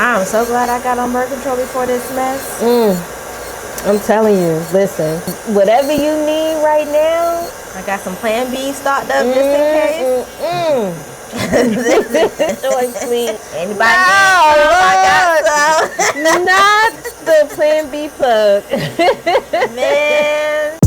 I'm so glad I got on birth control before this mess. I'm telling you, listen, whatever you need right now, I got some Plan B stocked up just in case. Joy, please. Anybody need some? I got some. Not the Plan B plug. Man.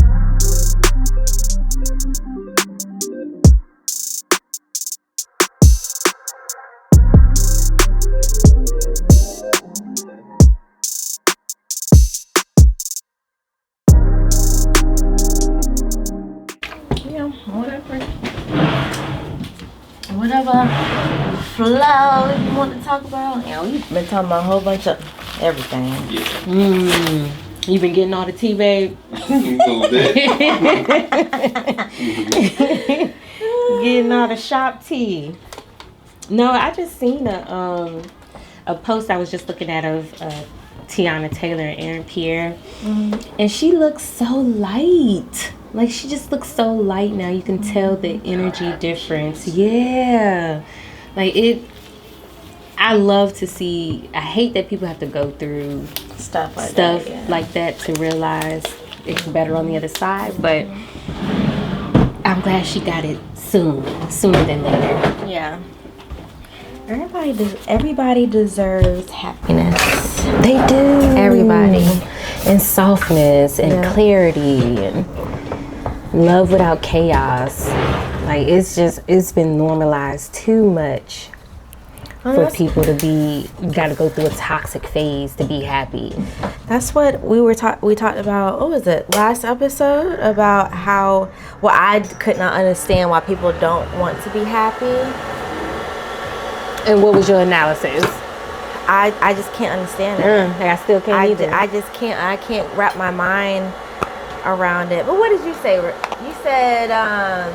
Whatever flow you want to talk about. We've been talking about a whole bunch of everything. Yeah. You been getting all the tea, babe? A little bit. Getting all the shop tea. No, I just seen a post I was just looking at of Tiana Taylor and Aaron Pierre, and she looks so light. Like, she just looks so light now. You can tell the energy difference. Yeah. Like, I love to see, I hate that people have to go through Stuff like that to realize it's better on the other side. But I'm glad she got it sooner than later. Yeah. Everybody deserves happiness. They do. Everybody. And softness and clarity and love without chaos. Like, it's been normalized too much for people to be, you gotta go through a toxic phase to be happy. That's what we talked about, what was it, last episode? About how, I could not understand why people don't want to be happy. And what was your analysis? I just can't understand it. I still can't either. I just can't. I can't wrap my mind around it. But what did you say? You said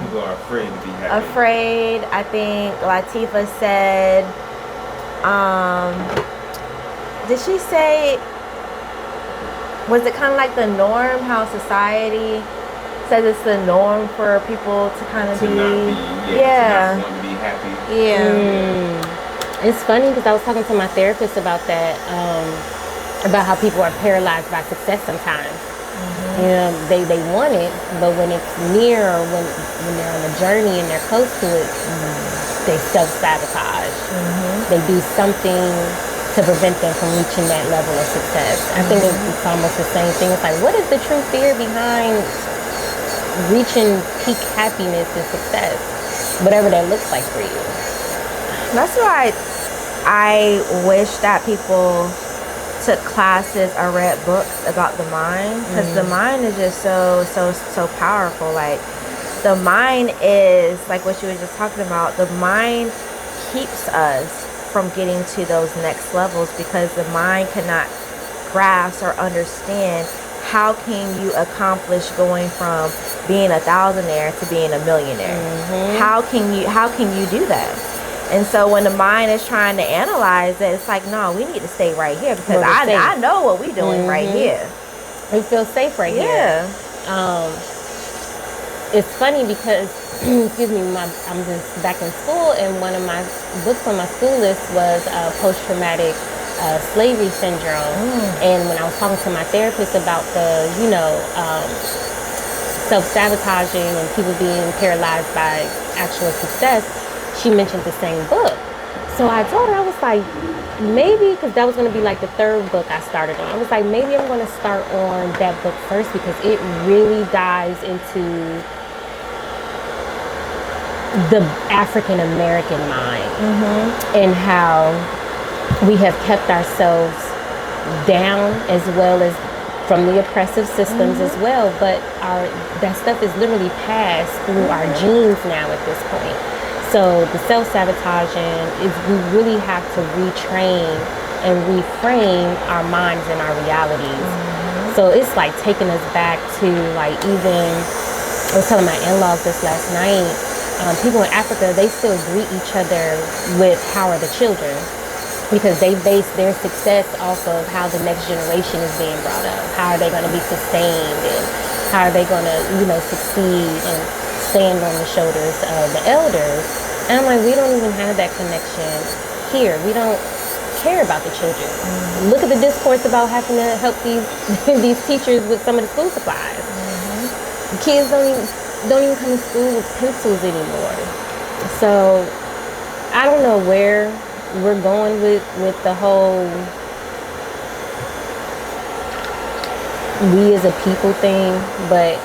People are afraid to be happy. Afraid. I think Latifah said. Did she say? Was it kind of like the norm? How society says it's the norm for people to kind of be. To not want to be happy. Yeah. It's funny because I was talking to my therapist about that, about how people are paralyzed by success sometimes. You know, they want it, but when it's near or when they're on a journey and they're close to it, they self-sabotage. They do something to prevent them from reaching that level of success. I think it's almost the same thing. It's like, what is the true fear behind reaching peak happiness and success? Whatever that looks like for you. That's why I wish that people took classes or read books about the mind, because the mind is just so powerful. Like, the mind is like what you were just talking about. The mind keeps us from getting to those next levels because the mind cannot grasp or understand how can you accomplish going from being a thousandaire to being a millionaire. How can you do that? And so when the mind is trying to analyze it, it's like, no, we need to stay right here because I know what we're doing right here. We feel safe right here. It's funny because, excuse me, I'm just back in school, and one of my books on my school list was post-traumatic slavery syndrome. And when I was talking to my therapist about the, self-sabotaging and people being paralyzed by actual success, she mentioned the same book. So I told her, I was like, maybe, because that was going to be like the third book I started on. I was like, maybe I'm going to start on that book first because it really dives into the African American mind and how we have kept ourselves down as well as from the oppressive systems as well. But that stuff is literally passed through our genes now at this point. So the self-sabotaging is, we really have to retrain and reframe our minds and our realities. So it's like taking us back to, like, even, I was telling my in-laws this last night, people in Africa, they still greet each other with how are the children, because they base their success off of how the next generation is being brought up. How are they going to be sustained, and how are they going to, succeed and stand on the shoulders of the elders. And I'm like, we don't even have that connection here. We don't care about the children. Look at the discourse about having to help these these teachers with some of the school supplies. Kids don't even come to school with pencils anymore. So I don't know where we're going with the whole we as a people thing, but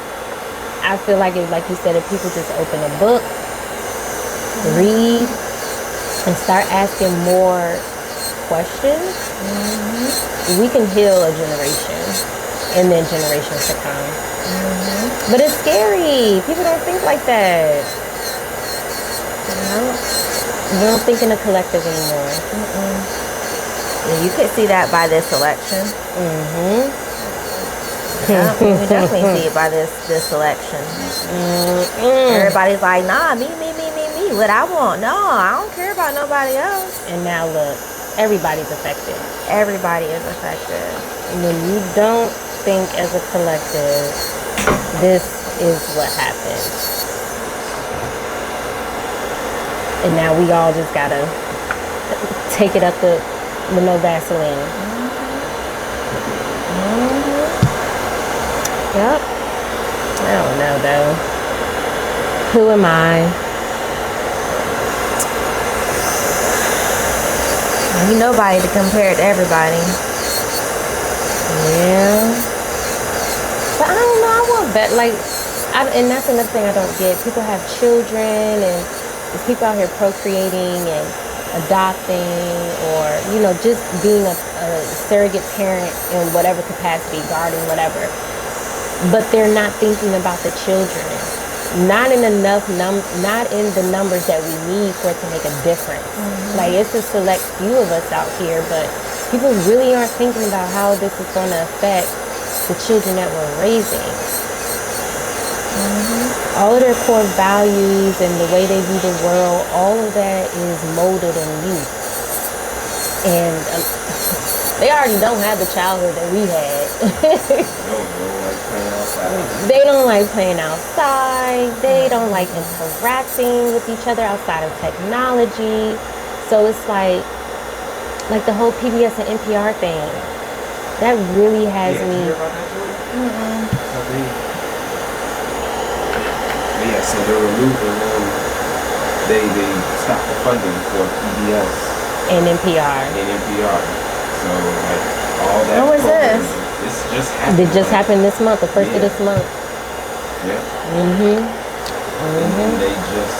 I feel like if, like you said, if people just open a book, read, and start asking more questions, we can heal a generation and then generations to come. But it's scary. People don't think like that. We don't think in a collective anymore. Yeah, you could see that by this election. Yeah, we definitely see it by this election. Everybody's like, nah, me, what I want. No, I don't care about nobody else. And now look, everybody's affected. Everybody is affected. And when you don't think as a collective, this is what happens. And now we all just gotta take it up with no Vaseline. Yep. I don't know though. Who am I? You nobody to compare it to everybody. Yeah. But I don't know. I want better. Like, and that's another thing I don't get. People have children, and there's people out here procreating and adopting, or just being a surrogate parent in whatever capacity, guarding, whatever. But they're not thinking about the children. Not in not in the numbers that we need for it to make a difference. Like, it's a select few of us out here, but people really aren't thinking about how this is going to affect the children that we're raising. All of their core values and the way they view the world, all of that is molded in youth. And they already don't have the childhood that we had. They don't like playing outside. They don't like interacting with each other outside of technology. So it's like the whole PBS and NPR thing. That really has me. Yeah, so they're removing they stopped the funding for PBS And NPR. So like all that. When was this? This just happened. It just happened this month, the first of this month. Yeah. And they just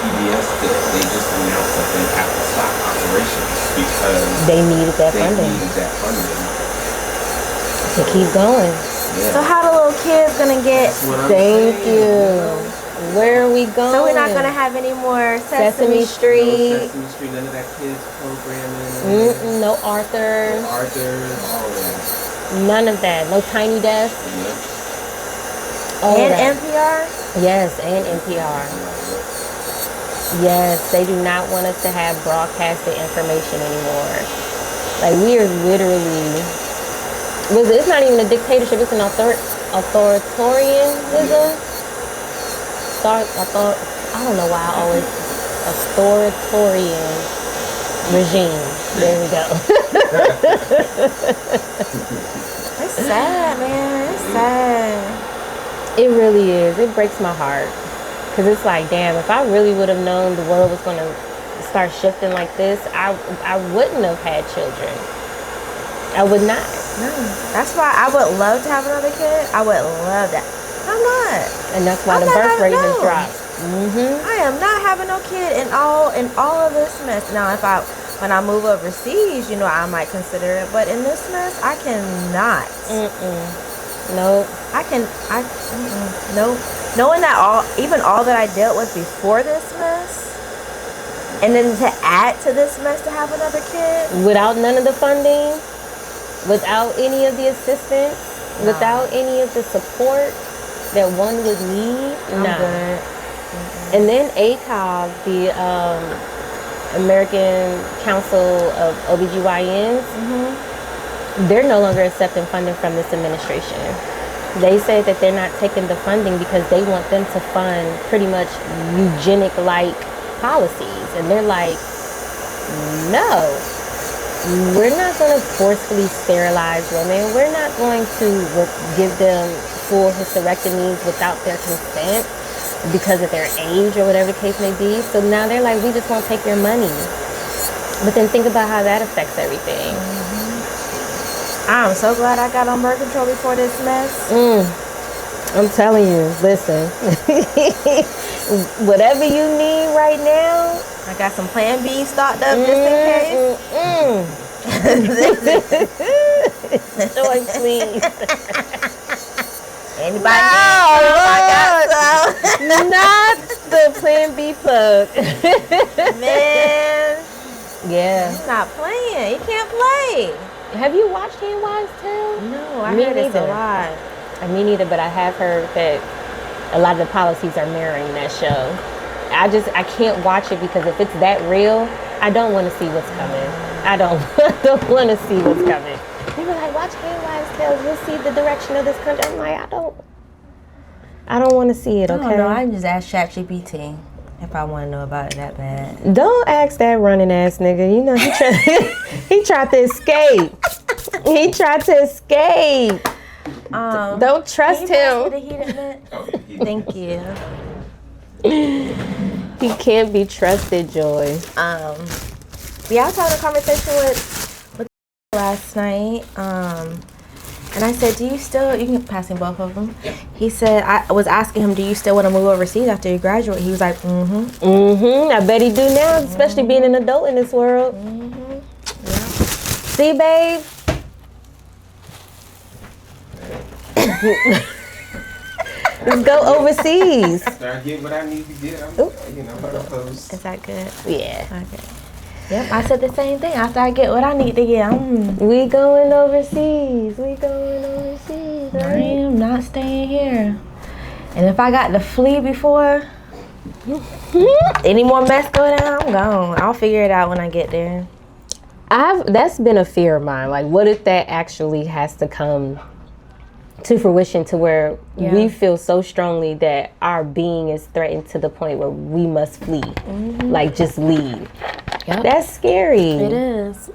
PBS they just announced that they have to stop operations because they needed that they funding needed that funding to keep going. Yeah. So how the little kids gonna get? Thank you. Where are we going? So we're not gonna have any more Sesame No Street. Sesame Street, none of that kids programming. No Arthur. All that. None of that. No Tiny Desk. Yeah. All And that. NPR? Yes, and NPR. Yes, they do not want us to have broadcasted information anymore. Like, we are literally, it's not even a dictatorship, it's an authoritarianism. I don't know why I always, authoritarian regime. There we go. It's sad, man. It's sad. It really is. It breaks my heart. Because it's like, damn, if I really would have known the world was going to start shifting like this, I wouldn't have had children. I would not. No. That's why I would love to have another kid. I would love that. I'm not. And that's why I'm the not birth rate has no. dropped. I am not having no kid in all of this mess. Now, when I move overseas, I might consider it. But in this mess, I cannot. Nope. Nope. Knowing that all that I dealt with before this mess, and then to add to this mess to have another kid. Without none of the funding, without any of the assistance, without any of the support that one would need, I'm good. And then ACOG, the American Council of OBGYNs, they're no longer accepting funding from this administration. They say that they're not taking the funding because they want them to fund pretty much eugenic-like policies. And they're like, no. we're not going to forcefully sterilize women. We're not going to give them full hysterectomies without their consent because of their age or whatever the case may be. So now they're like, we just won't take your money. But then think about how that affects everything. I'm so glad I got on birth control before this mess. I'm telling you, listen, whatever you need right now, I got some Plan B stocked up just in case. Joy, please. Anybody? Not the Plan B plug. Man. Yeah. He's not playing. He can't play. Have you watched Handwise Tale? No, I Me heard it's a neither. lot. Me neither, but I have heard that a lot of the policies are mirroring that show. I can't watch it because if it's that real, I don't want to see what's coming. I don't want to see what's coming. People are like, watch Handwise Tales, you'll see the direction of this country. I'm like, I don't want to see it, okay? I don't know. I just asked ChatGPT if I want to know about it that bad. Don't ask that running ass nigga. You know, he tried to escape. He tried to escape. Don't trust him. Thank you. He can't be trusted, Joy. Yeah, I was having a conversation with last night. And I said, you can pass me both of them. Yeah. He said, I was asking him, do you still want to move overseas after you graduate? He was like, I bet he do now, especially being an adult in this world. Yeah. See, babe? Let's go overseas. After I get what I need to get, I'm opposed. Is that good? Yeah. Okay. Yep, I said the same thing. After I get what I need to get, We going overseas. Right? I am not staying here. And if I got to flee before any more mess go down, I'm gone. I'll figure it out when I get there. That's been a fear of mine. Like, what if that actually has to come to fruition to where we feel so strongly that our being is threatened to the point where we must flee, like just leave. Yep. That's scary. It is.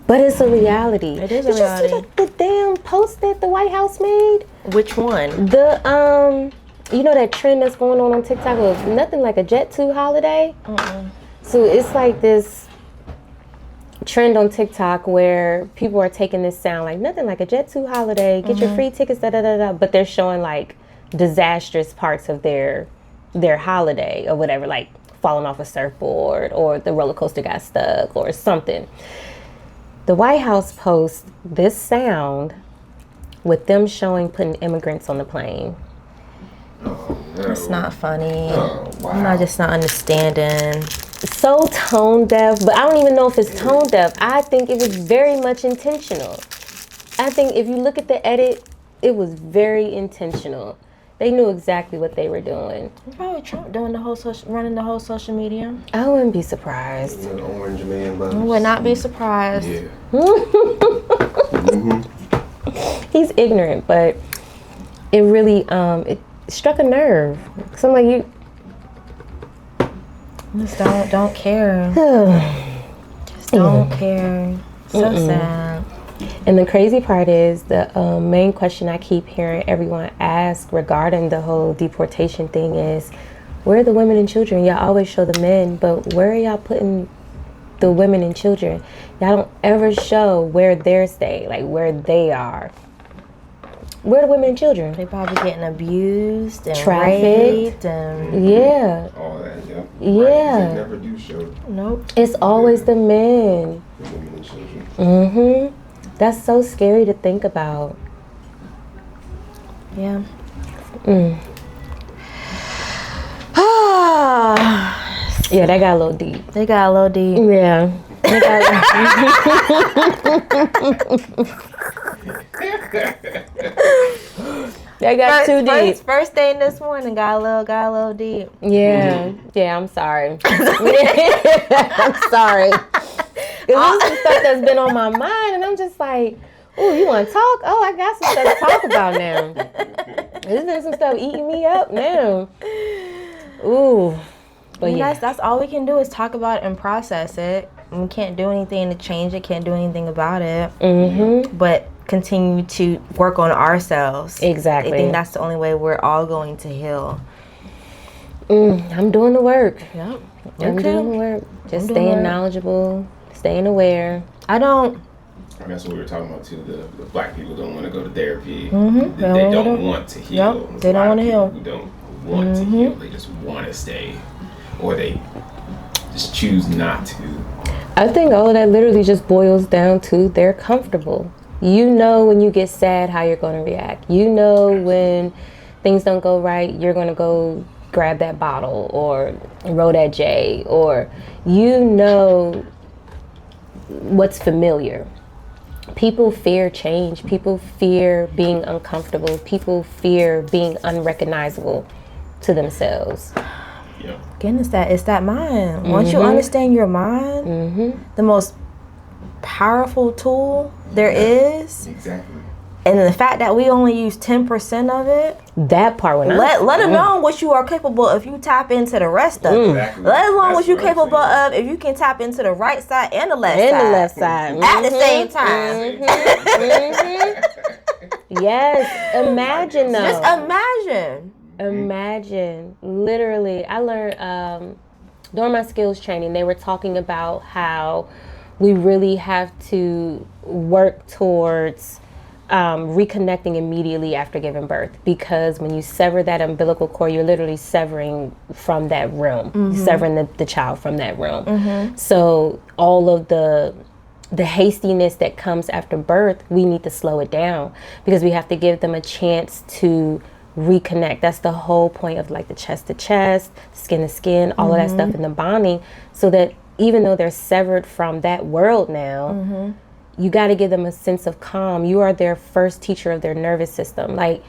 But it's a reality. It is a reality. Did you see the damn post that the White House made? Which one? The you know that trend that's going on TikTok of nothing like a Jet 2 holiday? So it's like this trend on TikTok where people are taking this sound like nothing like a Jet 2 holiday, get your free tickets, but they're showing like disastrous parts of their holiday or whatever, like falling off a surfboard or the roller coaster got stuck or something. The White House posts this sound with them showing putting immigrants on the plane. Oh, no. It's not funny. Oh, wow. I'm just not understanding. So tone deaf, but I don't even know if it's tone deaf. I think it was very much intentional. I think if you look at the edit, it was very intentional. They knew exactly what they were doing. Probably Trump doing running the whole social media. I wouldn't be surprised. The orange man I would not be surprised. Yeah. He's ignorant, but it really it struck a nerve. So I'm like, you Just don't care. Just don't care. So sad. And the crazy part is the main question I keep hearing everyone ask regarding the whole deportation thing is, where are the women and children? Y'all always show the men, but where are y'all putting the women and children? Y'all don't ever show where they're staying, like where they are. Where are the women and children? They probably getting abused and Trafficked. raped and Yeah. All that, yeah. Yeah. Right, they never do show nope. It's always the men. the women and children. That's so scary to think about. Yeah. Yeah, that got a little deep. They got a little deep. Yeah. They got too deep. First thing this morning got a little deep. Yeah. Yeah, I'm sorry. I'm sorry. This is some stuff that's been on my mind, and I'm just like, ooh, you want to talk? Oh, I got some stuff to talk about now. There's been some stuff eating me up now. Ooh. But yeah. That's all we can do is talk about it and process it. We can't do anything to change it, can't do anything about it. Mm-hmm. But continue to work on ourselves. Exactly. I think that's the only way we're all going to heal. I'm doing the work. Yep. I'm doing the work. Just staying knowledgeable, staying aware. I don't. I mean, that's what we were talking about too. The black people don't want to go to therapy. Mm-hmm. They don't want to heal. Yep. They don't want to heal. Who don't want to heal. They just want to stay, or they just choose not to. I think all of that literally just boils down to they're comfortable. You know when you get sad how you're going to react. You know when things don't go right, you're going to go grab that bottle or roll that J, or you know what's familiar. People fear change. People fear being uncomfortable. People fear being unrecognizable to themselves. Yeah. Again, it's that mind. Once you understand your mind, the most powerful tool there is. Exactly. And the fact that we only use 10% of it. That part when let alone what you are capable of if you tap into the rest of it. Exactly. Let alone what you're That's capable I'm of if you can tap into the right side and the left side. side. At the same time. Yes. Imagine though. Just imagine. Imagine. Literally, I learned during my skills training, they were talking about how we really have to work towards reconnecting immediately after giving birth, because when you sever that umbilical cord, you're literally severing from that realm, severing the child from that realm. So all of the hastiness that comes after birth, we need to slow it down, because we have to give them a chance to reconnect. That's the whole point of like the chest to chest, skin to skin, all of that stuff in the bonding, so that even though they're severed from that world now, you got to give them a sense of calm. You are their first teacher of their nervous system. Like,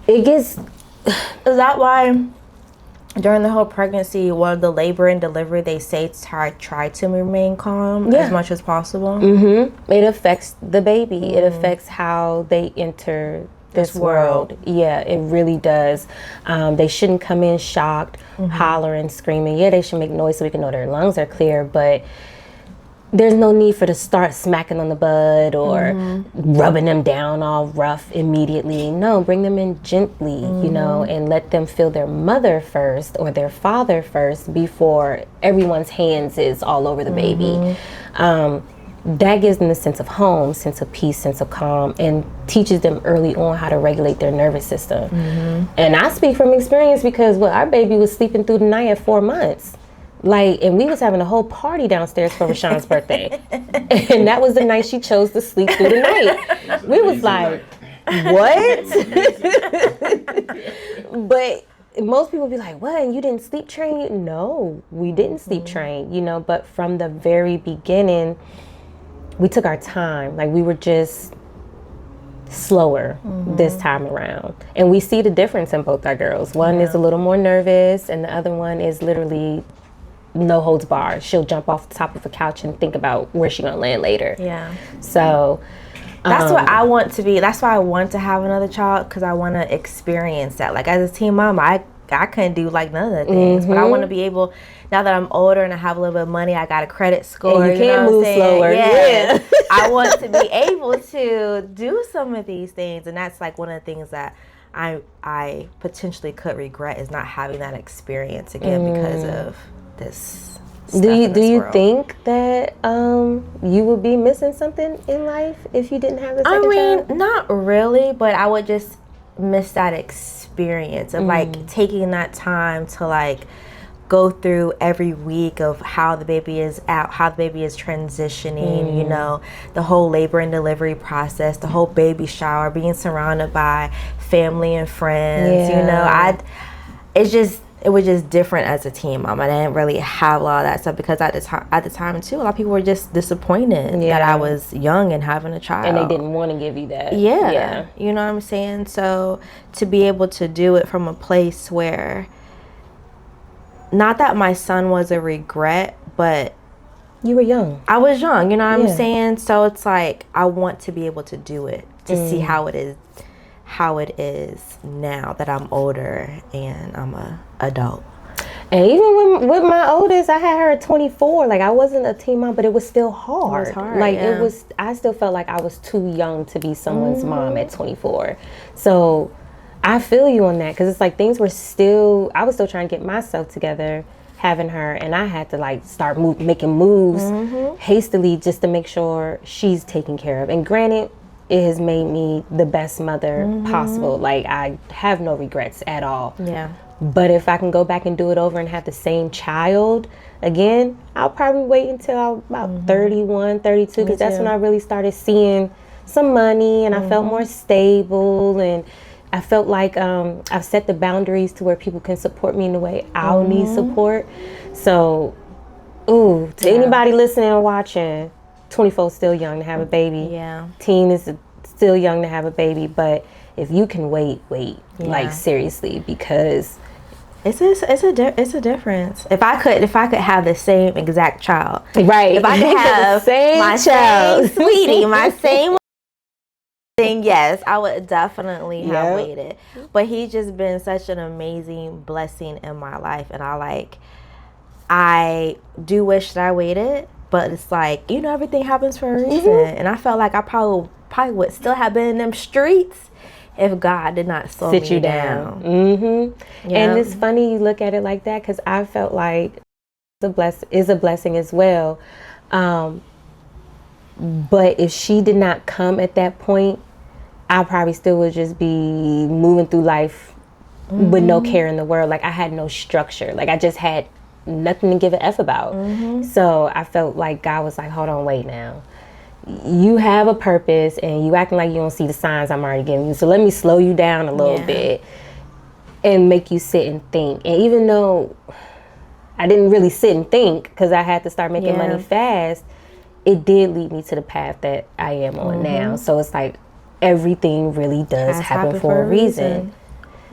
it gets... Is that why during the whole pregnancy, the labor and delivery, they say try to remain calm as much as possible? It affects the baby. It affects how they enter this world. Yeah, it really does. They shouldn't come in shocked, hollering, screaming. Yeah, they should make noise so we can know their lungs are clear, but there's no need for to start smacking on the bud or rubbing them down all rough immediately. No, bring them in gently, you know, and let them feel their mother first or their father first before everyone's hands is all over the baby. That gives them a sense of home, sense of peace, sense of calm, and teaches them early on how to regulate their nervous system. And I speak from experience because our baby was sleeping through the night at 4 months. Like, and we was having a whole party downstairs for Rashawn's birthday. And that was the night she chose to sleep through the night. We was like, what? But most people be like, what, you didn't sleep train? No, we didn't sleep train, you know, but from the very beginning, we took our time. Like, we were just slower this time around. And we see the difference in both our girls. One is a little more nervous, and the other one is literally no holds barred. She'll jump off the top of a couch and think about where she's gonna land later. Yeah. So that's what I want to be. That's why I want to have another child, because I want to experience that. Like, as a teen mom, I couldn't do like none of the things, but I want to be able, now that I'm older and I have a little bit of money, I got a credit score. And you can move slower. Yeah. I want to be able to do some of these things, and that's like one of the things that I potentially could regret, is not having that experience again because of this. Do you think that you would be missing something in life if you didn't have the second child? Not really, but I would just miss that experience of like taking that time to like go through every week of how the baby is out, how the baby is transitioning, you know, the whole labor and delivery process, the whole baby shower, being surrounded by family and friends. You know, it was just different as a teen mom. I didn't really have a lot of that stuff, because at the time too, a lot of people were just disappointed that I was young and having a child, and they didn't want to give you that. Yeah, you know what I'm saying? So to be able to do it from a place where, not that my son was a regret, but you were young. I was young, you know what I'm saying? So it's like, I want to be able to do it, to see how it is now that I'm older and I'm a adult. And even with my oldest, I had her at 24. Like, I wasn't a teen mom, but it was still hard. It was hard, Like, yeah. I still felt like I was too young to be someone's mom at 24. So I feel you on that, because it's like I was still trying to get myself together having her, and I had to like start making moves hastily just to make sure she's taken care of. And granted, it has made me the best mother possible. Like, I have no regrets at all. Yeah. But if I can go back and do it over and have the same child again, I'll probably wait until I'm about 31, 32, because that's when I really started seeing some money, and I felt more stable, and I felt like I've set the boundaries to where people can support me in the way I'll need support. So, to anybody listening or watching, 24 is still young to have a baby. Yeah. Teen is still young to have a baby, but if you can wait. Like, seriously, because It's a difference. If I could have the same exact child, right? If I could have my same sweetie, my same thing, yes, I would definitely have waited. But he's just been such an amazing blessing in my life, and I do wish that I waited. But it's like, everything happens for a reason, and I felt like I probably would still have been in them streets if God did not slow me down. And it's funny you look at it like that, because I felt like is a blessing as well. But if she did not come at that point, I probably still would just be moving through life with no care in the world. Like, I had no structure. Like, I just had nothing to give a F about. So I felt like God was like, hold on, wait now. You have a purpose, and you acting like you don't see the signs I'm already giving you. So let me slow you down a little bit and make you sit and think. And even though I didn't really sit and think, because I had to start making money fast, it did lead me to the path that I am on now. So it's like everything really does happen for a reason.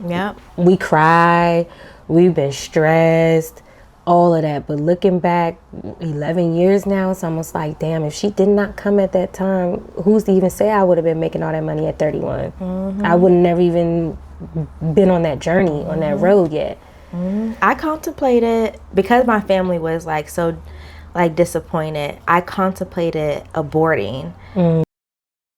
Yep. We cry, we've been stressed, all of that, but looking back 11 years now, it's almost like, damn, if she did not come at that time, who's to even say I would have been making all that money at 31? I would have never even been on that journey, on that road yet. I contemplated, because my family was like so like disappointed, I contemplated aborting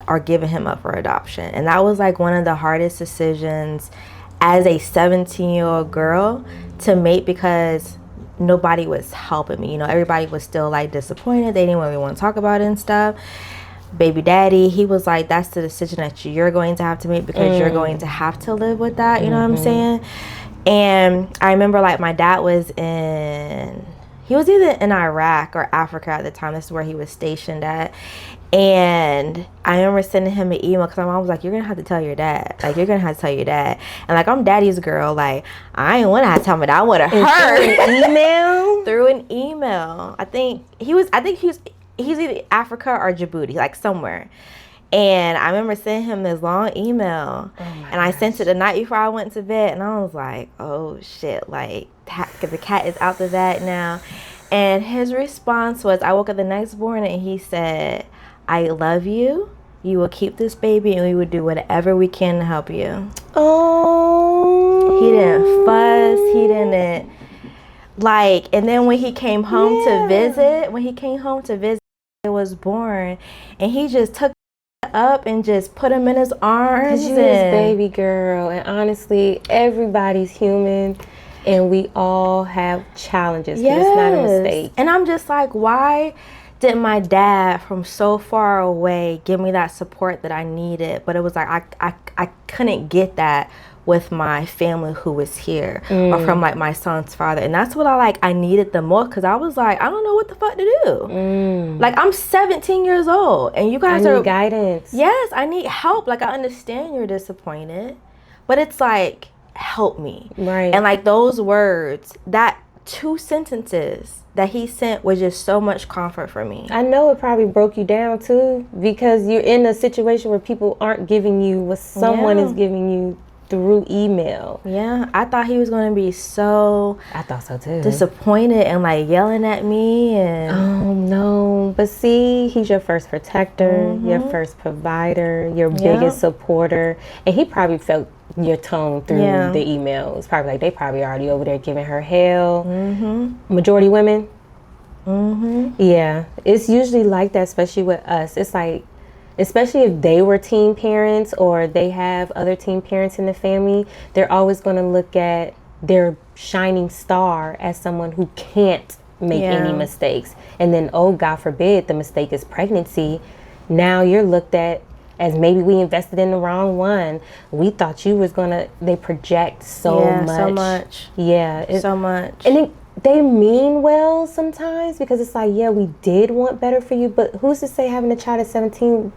or giving him up for adoption, and that was like one of the hardest decisions as a 17-year-old girl to make, because nobody was helping me. Everybody was still like disappointed. They didn't really want to talk about it and stuff. Baby daddy, he was like, that's the decision that you're going to have to make, because you're going to have to live with that. You know what I'm saying? And I remember like my dad was he was either in Iraq or Africa at the time. This is where he was stationed at. And I remember sending him an email, because my mom was like, you're going to have to tell your dad. Like, you're going to have to tell your dad. And like, I'm daddy's girl. Like, I ain't want to have to tell my dad. I would have heard. Through an email. I think he's either Africa or Djibouti, like somewhere. And I remember sending him this long email. And I sent it the night before I went to bed. And I was like, oh shit, like, the cat is out the bag now. And his response was, I woke up the next morning and he said, I love you. You will keep this baby, and we will do whatever we can to help you. Oh. He didn't fuss. He didn't like. And then when he came home to visit, it was born, and he just took it up and just put him in his arms. 'Cause you his baby girl, and honestly, everybody's human. And we all have challenges. Yes. It's not a mistake. And I'm just like, why did my dad from so far away give me that support that I needed? But it was like I couldn't get that with my family who was here, or from like my son's father. And that's what I needed the most, because I was like, I don't know what the fuck to do. Like, I'm 17 years old, and you guys need guidance. Yes, I need help. Like, I understand you're disappointed, but it's like, help me. Right. And like, those words, that 2 sentences that he sent was just so much comfort for me. I know it probably broke you down too, because you're in a situation where people aren't giving you what someone is giving you through email. Yeah, I thought he was going to be so... I thought so too. Disappointed and like yelling at me and... Oh no, but see, he's your first protector, your first provider, your biggest supporter, and he probably felt your tone through the email. It's probably like they probably already over there giving her hell. Majority women. Yeah, it's usually like that, especially with us. It's like, especially if they were teen parents or they have other teen parents in the family, they're always going to look at their shining star as someone who can't make any mistakes. And then, oh, God forbid, the mistake is pregnancy. Now you're looked at as maybe we invested in the wrong one. We thought you was going to, they project so much. Yeah. So much. And they mean well sometimes, because it's like, yeah, we did want better for you, but who's to say having a child at 17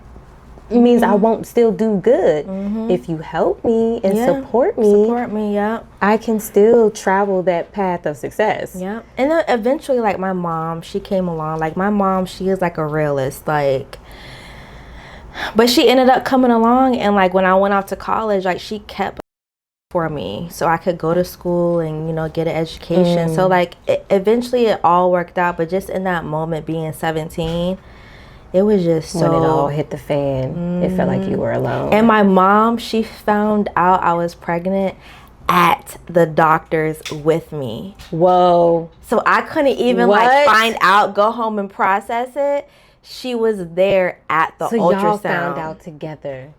means I won't still do good? If you help me and support me, I can still travel that path of success. And then eventually, like, my mom, she came along. Like, my mom, she is like a realist, like, but she ended up coming along, and like when I went off to college, like, she kept for me so I could go to school and, you know, get an education. So like eventually it all worked out, but just in that moment, being 17, it was just so, when it all hit the fan, it felt like you were alone. And my mom, she found out I was pregnant at the doctor's with me. Whoa. So I couldn't even like find out, go home and process it. She was there at the ultrasound. So y'all found out together.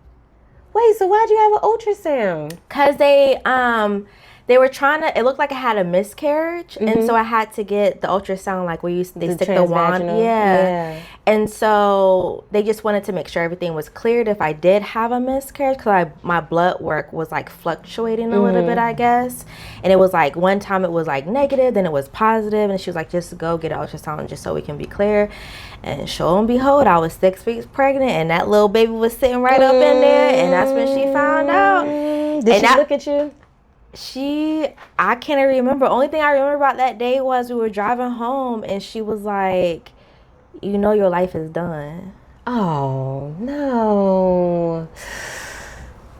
Wait, so why'd you have an ultrasound? Because they were trying to, it looked like I had a miscarriage. And so I had to get the ultrasound, like where they stick the wand. And so they just wanted to make sure everything was cleared if I did have a miscarriage, because my blood work was like fluctuating a little bit, I guess. And it was like, one time it was like negative, then it was positive. And she was like, just go get an ultrasound just so we can be clear. And sure and behold, I was 6 weeks pregnant, and that little baby was sitting right up in there, and that's when she found out. Did she look at you? I can't even remember. Only thing I remember about that day was we were driving home, and she was like, you know, your life is done. Oh, no.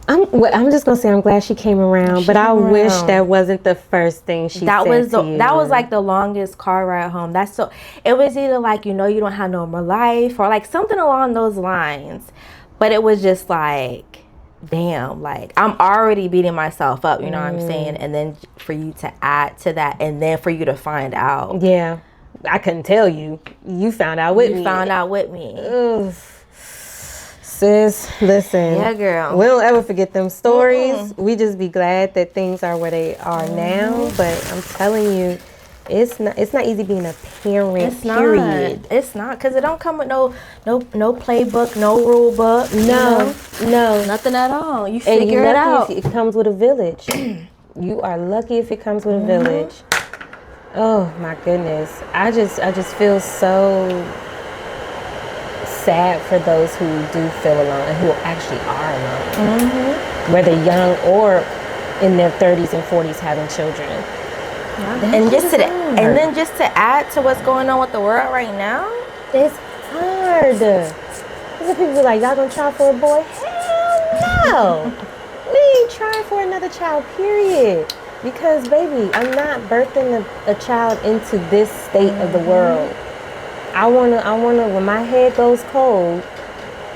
I'm just going to say I'm glad she came around, but I wish that wasn't the first thing she said to you. That was like the longest car ride home. It was either like, you know, you don't have no more life, or like something along those lines. But it was just like, damn, like I'm already beating myself up, you know what I'm saying? And then for you to add to that, and then for you to find out. Yeah, I couldn't tell you. You found out with me. You found out with me. Ugh. Sis, listen. Yeah, girl. We don't ever forget them stories. We just be glad that things are where they are now. But I'm telling you, it's not easy being a parent. Period. It's not, because it don't come with no playbook, no rule book. No, nothing at all. You figure it out. It comes with a village. You are lucky if it comes with a village. Oh my goodness, I just feel so sad for those who do feel alone and who actually are alone, whether young or in their 30s and 40s having children. And then just to add to what's going on with the world right now, it's hard. There's people be like, y'all gonna try for a boy? Hell no. We ain't trying for another child, period. Because baby, I'm not birthing a child into this state of the world. I wanna, when my head goes cold,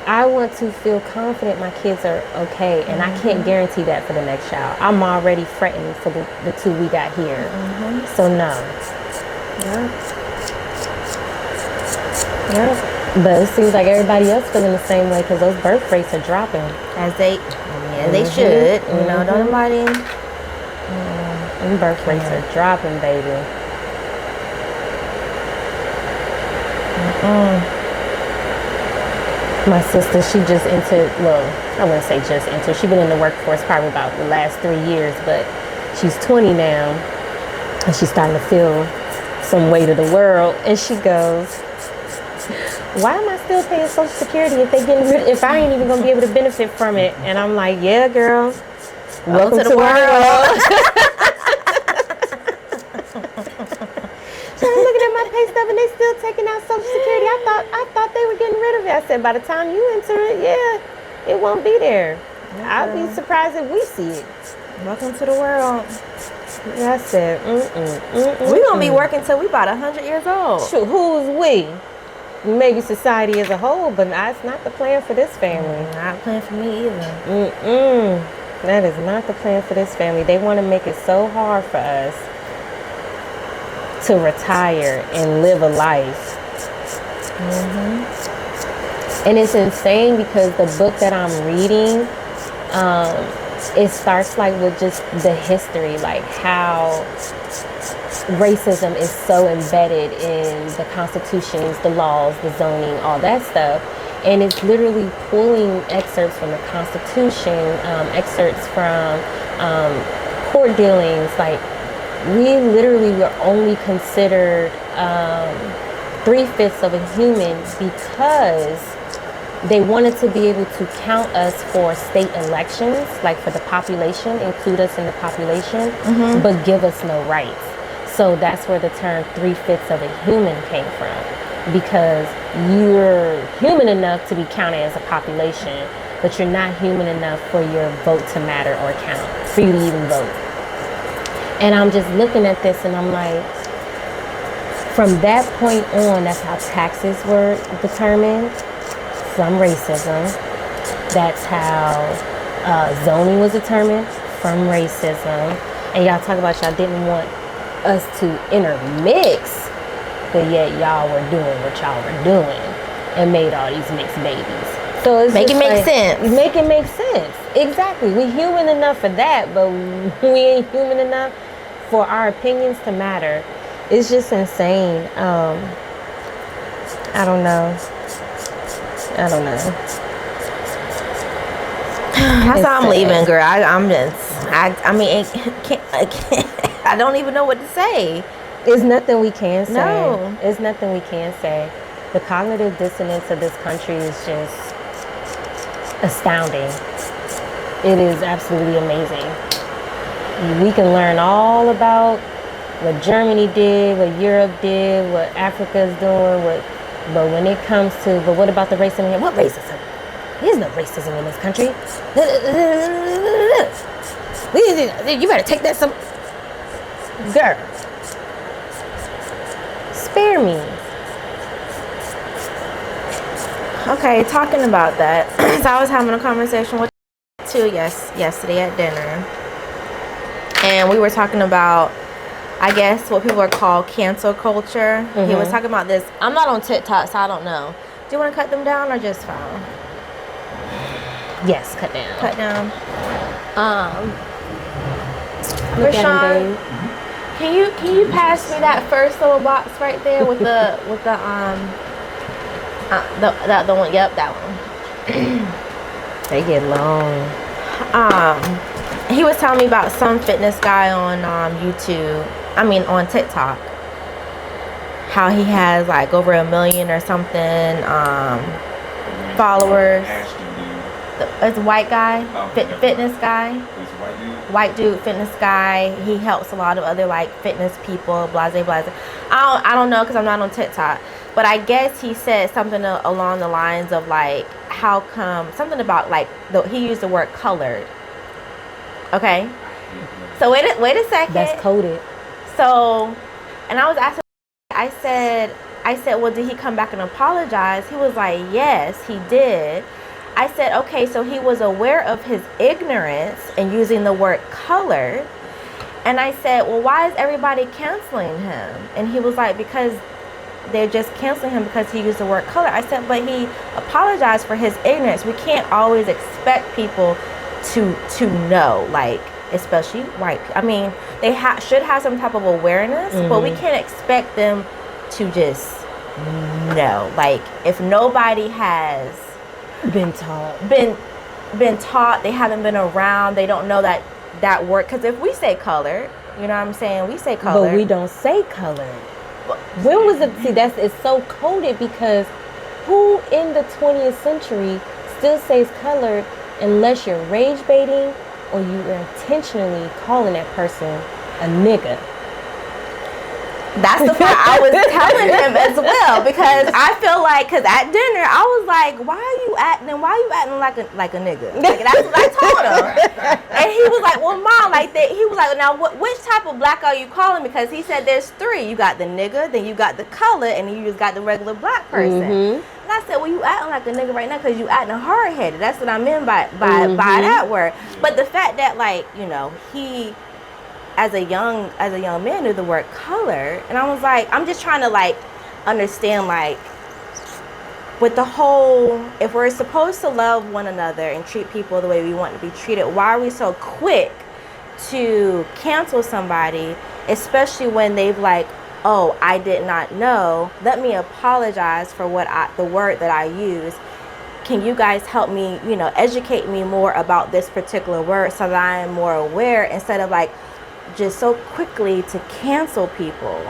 I want to feel confident my kids are okay, and I can't guarantee that for the next child. I'm already fretting for the two we got here. So no. But it seems like everybody else feeling the same way, because those birth rates are dropping. They should. You know, don't nobody. Birth rates are dropping, baby. My sister, she just entered, well, I wouldn't say just entered. She's been in the workforce probably about the last 3 years, but she's 20 now, and she's starting to feel some weight of the world. And she goes, why am I still paying Social Security if I ain't even gonna be able to benefit from it? And I'm like, yeah, girl, welcome to the world. So I'm looking at my pay stub, and they still taking out Social Security. I thought they were getting rid of it. I said, by the time you enter it, yeah, it won't be there. I'll be surprised if we see it. Welcome to the world. I said, we're going to be working till we about 100 years old. Shoot, who's we? Maybe society as a whole, but that's not the plan for this family. Not the plan for me either. That is not the plan for this family. They want to make it so hard for us to retire and live a life. And it's insane because the book that I'm reading, it starts like with just the history, like how racism is so embedded in the constitutions, the laws, the zoning, all that stuff. And it's literally pulling excerpts from the Constitution, excerpts from court dealings. Like, we literally were only considered 3/5 of a human because they wanted to be able to count us for state elections, like for the population, include us in the population, but give us no rights. So that's where the term 3/5 of a human came from. Because you're human enough to be counted as a population, but you're not human enough for your vote to matter or count, for you to even vote. And I'm just looking at this and I'm like, from that point on, that's how taxes were determined, from racism. That's how zoning was determined, from racism. And y'all talk about y'all didn't want us to intermix, but yet y'all were doing what y'all were doing and made all these mixed babies. So it's Make it make sense. Make it make sense. Exactly. We human enough for that, but we ain't human enough for our opinions to matter. It's just insane. I don't know. That's why I'm leaving, girl. I mean, I don't even know what to say. There's nothing we can say. No. There's nothing we can say. The cognitive dissonance of this country is just astounding. It is absolutely amazing. We can learn all about what Germany did, what Europe did, what Africa's doing, but when it comes to, but what about the racism here? What racism? There's no racism in this country. You better take that some... Girl. Spare me. Okay, talking about that. So I was having a conversation with yesterday at dinner. And we were talking about, I guess, what people are called cancel culture. He was talking about this. I'm not on TikTok, so I don't know. Do you want to cut them down or just fine? Yes, cut down. Cut down. Look at Rashawn, him, babe. can you pass me that first little box right there with the one? Yep, that one. They get long. He was telling me about some fitness guy on YouTube. I mean, on TikTok. How he has like over 1 million or something followers. It's a white guy, fitness guy. White dude, fitness guy. He helps a lot of other like fitness people. Blase. I don't know because I'm not on TikTok. But I guess he said something along the lines of like, how come, something about like, he used the word colored. Okay. So wait a second. That's coded. So, and I was asking, I said, well, did he come back and apologize? He was like, yes, he did. I said, okay, so he was aware of his ignorance and using the word colored. And I said, well, why is everybody canceling him? And he was like, because they're just canceling him because he used the word color. I said, but he apologized for his ignorance. We can't always expect people to know, like, especially white. I mean, they should have some type of awareness, but we can't expect them to just know. Like, if nobody has Been taught, they haven't been around, they don't know that word. Because if we say color, you know what I'm saying, we say color, but we don't say color. When was it? See, it's so coded because who in the 20th century still says colored unless you're rage baiting or you are intentionally calling that person a nigga? That's the part I was telling him as well, because I feel like, because at dinner I was like, why are you acting like a nigga? Like, that's what I told him. And he was like, well, Mom, like that. He was like, now which type of black are you calling? Because he said there's 3. You got the nigga, then you got the color, and then you just got the regular black person. And I said, well, you acting like a nigga right now because you acting hard-headed. That's what I meant by that word. But the fact that, like, you know, he, as a young man, knew the word color. And I was like, I'm just trying to, like, understand, like, with the whole, if we're supposed to love one another and treat people the way we want to be treated, why are we so quick to cancel somebody, especially when they've like, oh, I did not know. Let me apologize for the word that I use. Can you guys help me, you know, educate me more about this particular word so that I am more aware, instead of like just so quickly to cancel people.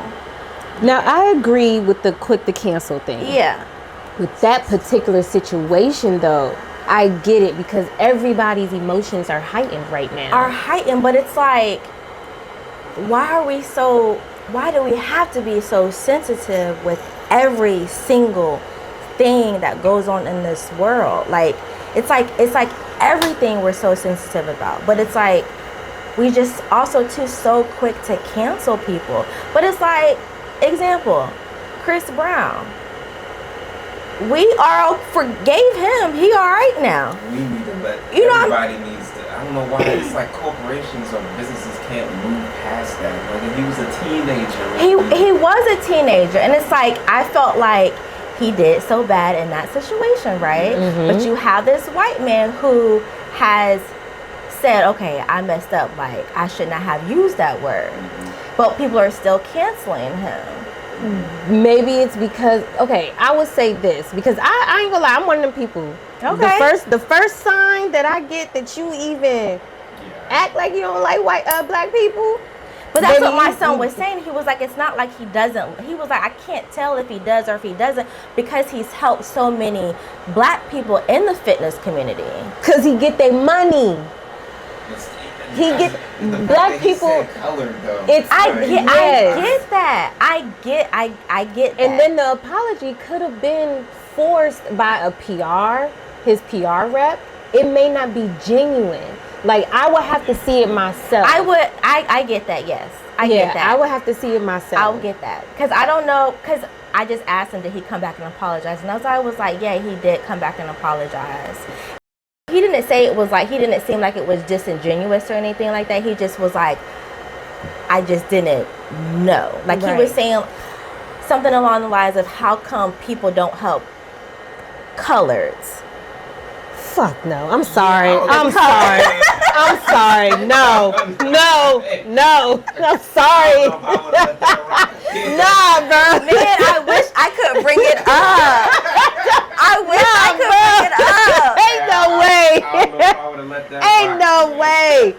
Now, I agree with the quick to cancel thing. Yeah. With that particular situation, though, I get it, because everybody's emotions are heightened right now. But it's like, why do we have to be so sensitive with every single thing that goes on in this world? Like, it's like everything we're so sensitive about, but it's like, we just also so quick to cancel people. But it's like, example, Chris Brown. We all forgave him. He all right now. We need to let everybody needs to. I don't know why it's like corporations or businesses can't move past that. Like, if he was a teenager. He was a teenager, and it's like, I felt like he did so bad in that situation, right? Mm-hmm. But you have this white man who has said, okay, I messed up. Like, I should not have used that word. Mm-hmm. But people are still canceling him. Maybe it's because, okay, I would say this, because I ain't gonna lie, I'm one of them people. Okay. The first sign that I get that you even act like you don't like black people. But that's what my son was saying. He was like, it's not like he doesn't. He was like, I can't tell if he does or if he doesn't, because he's helped so many black people in the fitness community. Because he get their money. He get black people. Colored, though. I get that. I get that. And then the apology could have been forced by a PR, his PR rep. It may not be genuine. Like, I would have to see it myself. I get that. Yes, I get that. I would have to see it myself. I'll get that, because I don't know. Because I just asked him, did he come back and apologize? And I was like, yeah, he did come back and apologize. He didn't say it was like, he didn't seem like it was disingenuous or anything like that. He just was like, I just didn't know. Like, right. He was saying something along the lines of, how come people don't help coloreds? Fuck no. I'm sorry. I'm sorry. I'm sorry. No. I'm sorry. Nah, bro. Man, I wish I could bring it up. I wish I could bring it up. Ain't no way. I would've let that Ain't no way.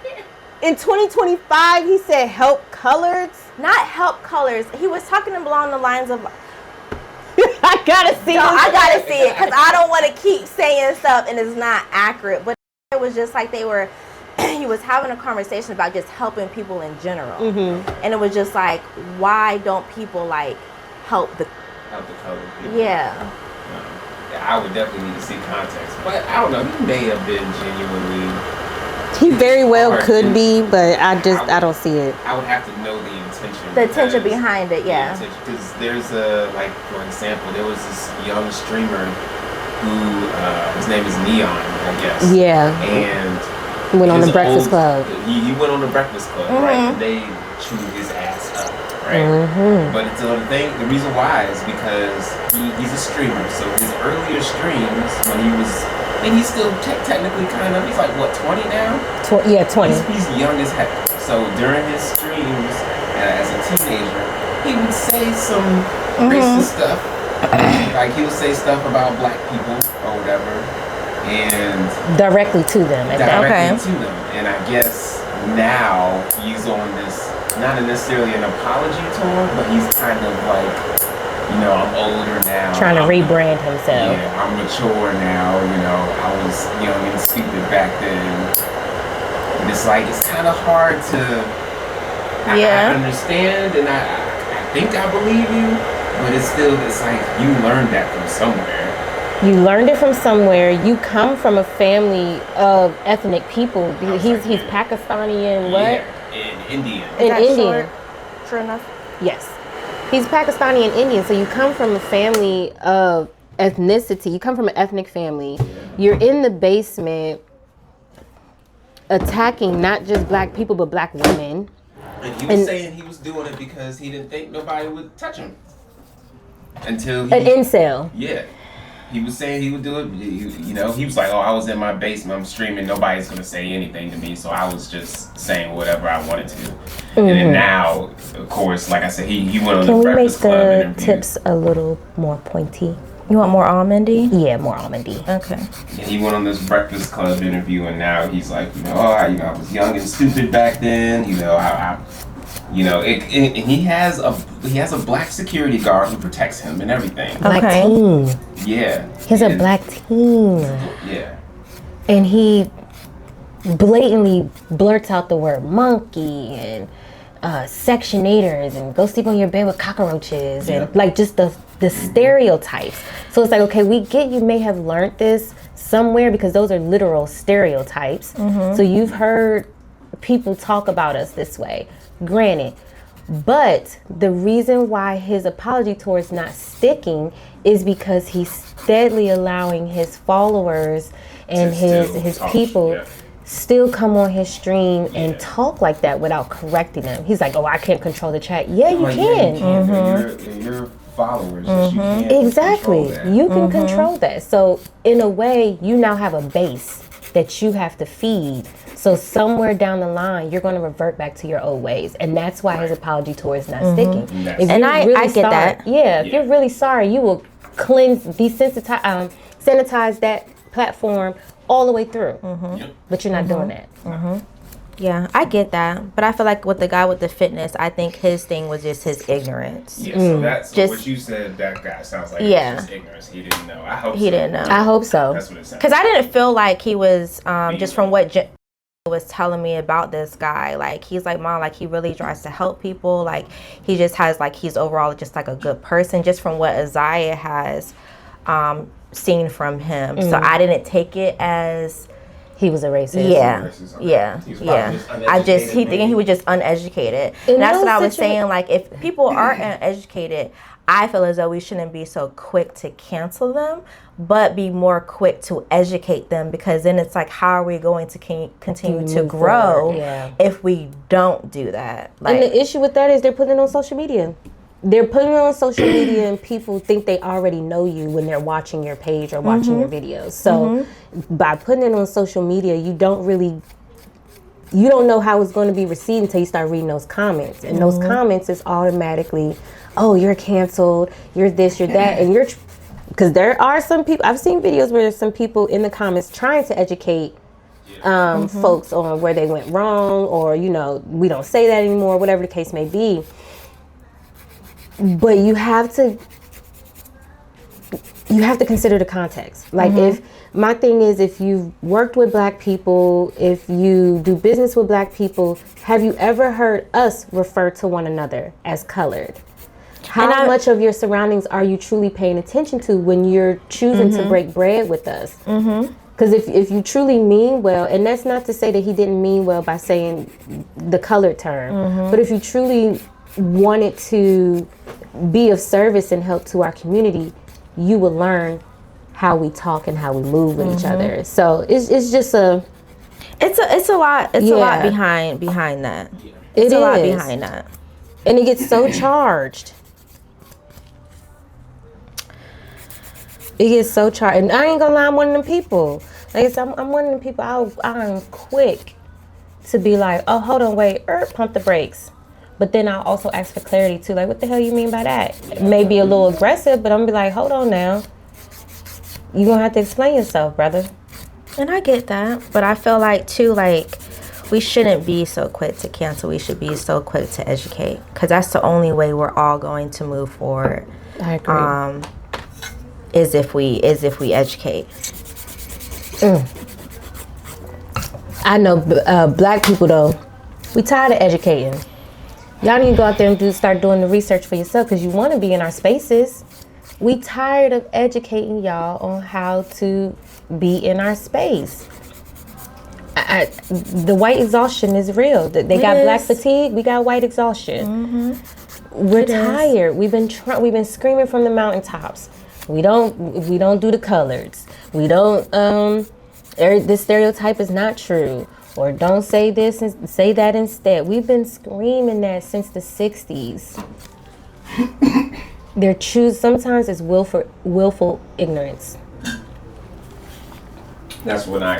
In 2025, he said help coloreds. Not help colors. He was talking along the lines of, I gotta see it. I gotta see it, because I don't want to keep saying stuff and it's not accurate. But it was just like he was having a conversation about just helping people in general. Mm-hmm. And it was just like, why don't people like help the colored people? Yeah. I would definitely need to see context. But I don't know, he may have been genuinely. He very well could be, but I don't see it. I would have to know the intention. The intention behind it, yeah. Because there's like, for example, there was this young streamer who, his name is Neon, I guess. Yeah. And went on the Breakfast Club. He went on the Breakfast Club, mm-hmm. right? And they chewed his ass up, right? Mm-hmm. But the reason why is because he's a streamer. So his earlier streams, when he was, and he's still technically kind of, he's like, what, 20 now? 20. He's young as heck. So during his streams as a teenager, he would say some mm-hmm. racist stuff. Like, he would say stuff about black people or whatever. And directly to them. To them. And I guess now he's on this, not necessarily an apology tour, but he's kind of like, you know, I'm older now. Trying to rebrand himself. Yeah, I'm mature now. You know, I was young and stupid back then. And it's like, it's kind of hard to. I understand, and I think I believe you, but it's like, you learned that from somewhere. You learned it from somewhere. You come from a family of ethnic people. He's Pakistani and what? Yeah, in Indian. In Indian. True enough. Yes. He's Pakistani and Indian, so you come from a family of ethnicity. You come from an ethnic family. You're in the basement attacking not just black people, but black women. And he was saying he was doing it because he didn't think nobody would touch him. Until he... An incel. Yeah. He was saying he would do it. You know, he was like, oh, I was in my basement, I'm streaming, nobody's going to say anything to me, so I was just saying whatever I wanted to. And then now, of course, like I said, he went on the Breakfast Club interview. Can we make the tips a little more pointy? You want more almondy? Yeah, more almondy. Okay. And he went on this Breakfast Club interview, and now he's like, you know, I was young and stupid back then. You know, and he has a black security guard who protects him and everything. Black team. Yeah. He's a black team. Yeah. And he blatantly blurts out the word monkey and sectionators and go sleep on your bed with cockroaches and like just the stereotypes. So it's like, okay, we get you may have learned this somewhere because those are literal stereotypes. So you've heard people talk about us this way, granted. But the reason why his apology tour is not sticking is because he's steadily allowing his followers and his people still come on his stream and talk like that without correcting them. He's like, oh, I can't control the chat. Yeah, you can. Your followers, you can't exactly. control that. You can control that. So in a way, you now have a base that you have to feed. So somewhere down the line, you're going to revert back to your old ways. And that's why his apology tour is not sticking. And I get that. Yeah, if you're really sorry, you will cleanse, desensitize, sanitize that platform all the way through. But you're not doing that. Yeah, I get that. But I feel like with the guy with the fitness, I think his thing was just his ignorance. Yeah, so that's just, what you said, that guy sounds like it was just ignorance. He didn't know. I hope he didn't know. I hope so. That's what it sounds Because I didn't feel like he was, just from what was telling me about this guy, like he's like, Mom, like he really tries to help people, like he just has like he's overall just like a good person, just from what Isaiah has seen from him. So I didn't take it as he was a racist. He thinking he was just uneducated. And that's what I was saying, like if people are uneducated, I feel as though we shouldn't be so quick to cancel them, but be more quick to educate them, because then it's like, how are we going to continue to grow if we don't do that? Like, and the issue with that is they're putting it on social media. They're putting it on social media and people think they already know you when they're watching your page or watching your videos. So by putting it on social media, you don't know how it's going to be received until you start reading those comments. And those comments is automatically, oh, you're canceled, you're this, you're that, and because there are some people, I've seen videos where there's some people in the comments trying to educate folks on where they went wrong, or, you know, we don't say that anymore, whatever the case may be. But you have to consider the context. Like if my thing is, if you've worked with black people, if you do business with black people, have you ever heard us refer to one another as colored? How much of your surroundings are you truly paying attention to when you're choosing to break bread with us? Because if you truly mean well, and that's not to say that he didn't mean well by saying the colored term, but if you truly wanted to be of service and help to our community, you will learn how we talk and how we move with each other. So it's just it's a lot behind that. It's a lot behind that, and it gets so charged. It gets so charged, and I ain't gonna lie, I'm one of them people. Like I said, I'm one of them people. I'm quick to be like, oh, hold on, wait, pump the brakes. But then I'll also ask for clarity too. Like, what the hell you mean by that? It may be a little aggressive, but I'm gonna be like, hold on now. You're gonna have to explain yourself, brother. And I get that. But I feel like too, like, we shouldn't be so quick to cancel. We should be so quick to educate. Because that's the only way we're all going to move forward. I agree. Is if we educate. I know black people though, we tired of educating. Y'all need to go out there and start doing the research for yourself, because you want to be in our spaces. We tired of educating y'all on how to be in our space. The white exhaustion is real. They got black fatigue. We got white exhaustion. We're tired. We've been screaming from the mountaintops. We don't do the colors. We don't. This stereotype is not true. Or don't say this and say that instead. We've been screaming that since the 60s. Sometimes it's willful ignorance. That's when I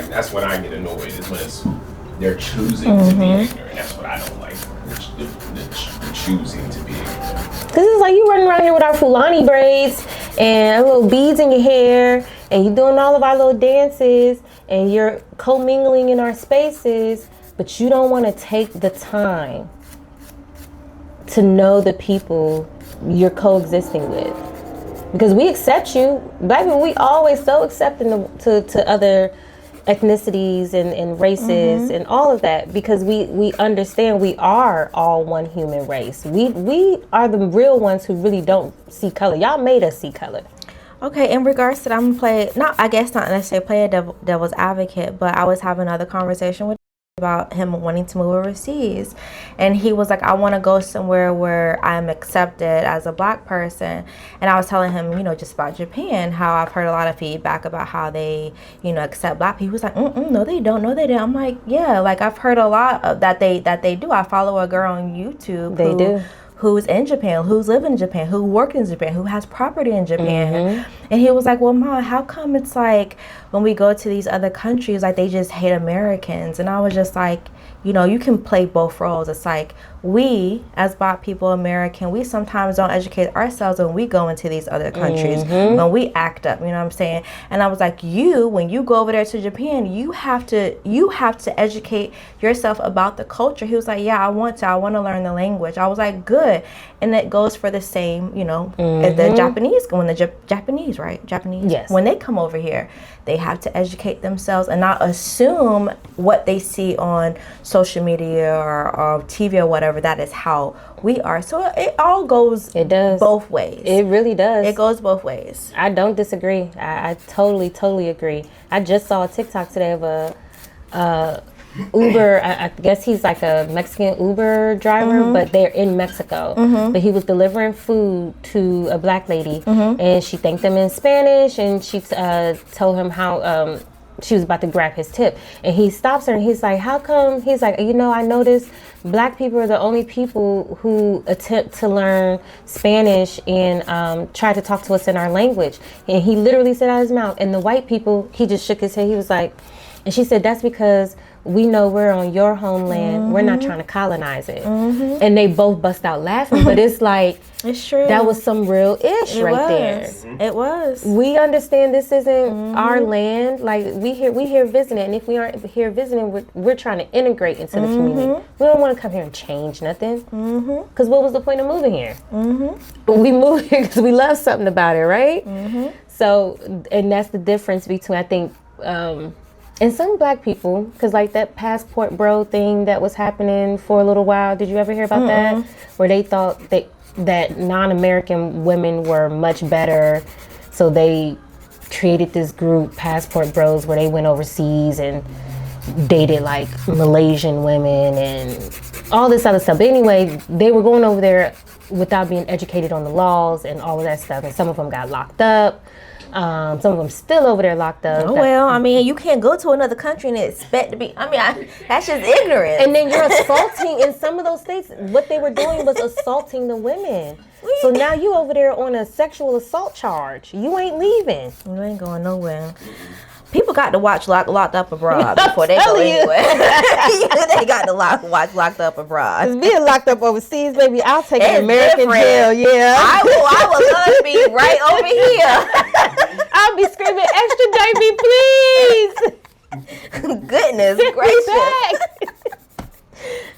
get annoyed, is when they're choosing to be ignorant. That's what I don't like. The choosing to be ignorant. Because it's like you running around here with our Fulani braids and little beads in your hair, and you doing all of our little dances, and you're commingling in our spaces, but you don't want to take the time to know the people you're coexisting with. Because we accept you. Black people, we always so accepting to other ethnicities and races and all of that, because we understand we are all one human race. We are the real ones who really don't see color. Y'all made us see color. Okay, in regards to that, I'm gonna not necessarily play a devil's advocate, but I was having another conversation with about him wanting to move overseas, and he was like, I want to go somewhere where I'm accepted as a black person. And I was telling him, just about Japan, how I've heard a lot of feedback about how they accept black people. He was like, no they don't. I'm like, yeah, like I've heard a lot of that they do. I follow a girl on YouTube who's in Japan, who's living in Japan, who works in Japan, who has property in Japan. And he was like, well, Ma, how come it's like when we go to these other countries, like they just hate Americans? And I was just like, you can play both roles. It's like we, as black people, American, we sometimes don't educate ourselves when we go into these other countries, when we act up, you know what I'm saying? And I was like, when you go over there to Japan, you have to educate yourself about the culture. He was like, yeah, I want to learn the language. I was like, good. And it goes for the same, as the Japanese, Japanese, yes, when they come over here, they have to educate themselves and not assume what they see on social media or TV or whatever, that is how we are. So it all goes both ways. It really does. It goes both ways. I don't disagree. I totally agree. I just saw a TikTok today of a Uber, I guess he's like a Mexican Uber driver, but they're in Mexico. But he was delivering food to a black lady, and she thanked him in Spanish, and she told him how she was about to grab his tip, and he stops her and he's like, how come? He's like, I noticed black people are the only people who attempt to learn Spanish and try to talk to us in our language. And he literally said out of his mouth, and the white people, he just shook his head. He was like, and she said, that's because we know we're on your homeland. We're not trying to colonize it. And they both bust out laughing, but it's like, it's true. That was some real ish there. It was. We understand this isn't our land. Like we here visiting, and if we aren't here visiting, we're trying to integrate into the community. We don't want to come here and change nothing. Because what was the point of moving here? But we moved here because we love something about it, right? So, and that's the difference between, I think, and some black people, because like that passport bro thing that was happening for a little while. Did you ever hear about that? Where they thought that non-American women were much better, so they created this group, Passport Bros, where they went overseas and dated like Malaysian women and all this other stuff. But anyway, they were going over there without being educated on the laws and all of that stuff, and some of them got locked up. Some of them still over there locked up. Oh, well, I mean, you can't go to another country and expect to be, that's just ignorant. And then you're assaulting, in some of those states, what they were doing was assaulting the women. So now you over there on a sexual assault charge. You ain't leaving. You ain't going nowhere. People got to watch Locked Up Abroad before they go anywhere. They got to watch Locked Up Abroad. Because being locked up overseas, baby, I'll take an American jail, yeah. I would love to be right over here. I'll be screaming, extra, baby, please. Goodness gracious.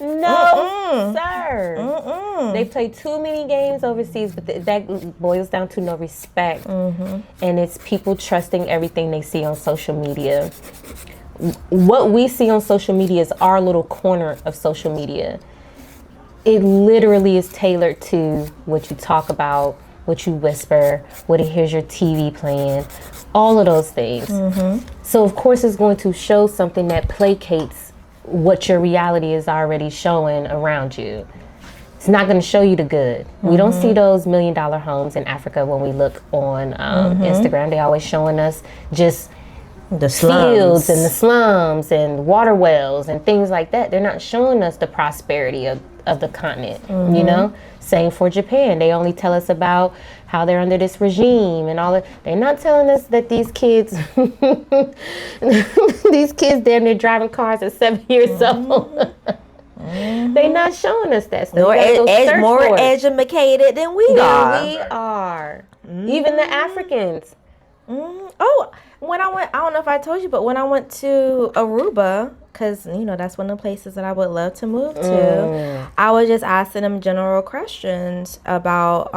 No, sir. They play too many games overseas, but that boils down to no respect. And it's people trusting everything they see on social media. What we see on social media is our little corner of social media. It literally is tailored to what you talk about, what you whisper, here's your TV playing, all of those things. So of course it's going to show something that placates what your reality is already showing around you. It's not going to show you the good. We don't see those $1 million homes in Africa when we look on Instagram. They always showing us just the slums. Fields and the slums and water wells and things like that. They're not showing us the prosperity of the continent, you know? Same for Japan. They only tell us about how they're under this regime and all that. They're not telling us that these kids, damn near driving cars at 7 years old. They're not showing us that. So more educated than we are. Even the Africans. Oh, when I went, I don't know if I told you, but when I went to Aruba, because, you know, that's one of the places that I would love to move to, I was just asking them general questions about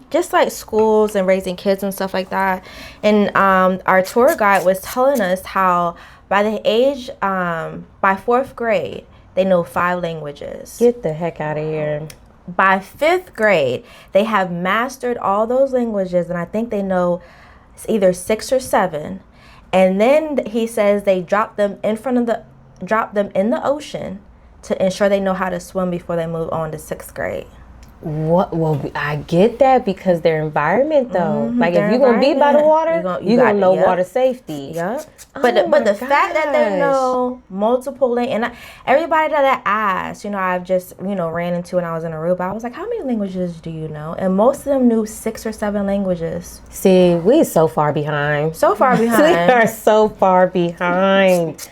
just like schools and raising kids and stuff like that. And our tour guide was telling us how by the age, by 4th grade, they know 5 languages. Get the heck out of here. By 5th grade, they have mastered all those languages, and I think they know either 6 or 7. And then he says they drop them in the ocean to ensure they know how to swim before they move on to 6th grade. What? Well, I get that because their environment, though. Like, if you're going to be by the water, you're going to know water safety. Yep. But the fact that they know multiple languages, and everybody that I asked, you know, I've just, you know, ran into when I was in Aruba, I was like, how many languages do you know? And most of them knew 6 or 7 languages. See, we're so far behind. So far behind. We are so far behind.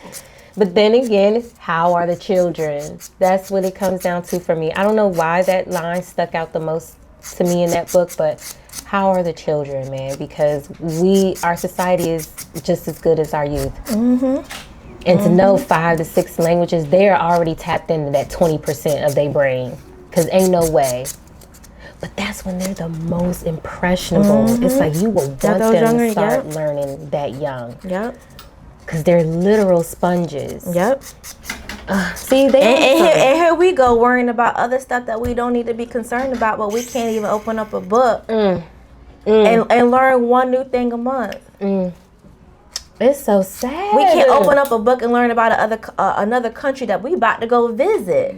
But then again, how are the children? That's what it comes down to for me. I don't know why that line stuck out the most to me in that book, but how are the children, man? Because our society is just as good as our youth. And to know 5 to 6 languages, they're already tapped into that 20% of their brain. Because ain't no way. But that's when they're the most impressionable. It's like you will want them to start learning that young. Yep. Because they're literal sponges. Yep. See, and here we go worrying about other stuff that we don't need to be concerned about, but we can't even open up a book and learn one new thing a month. It's so sad. We can't open up a book and learn about another country that we about to go visit.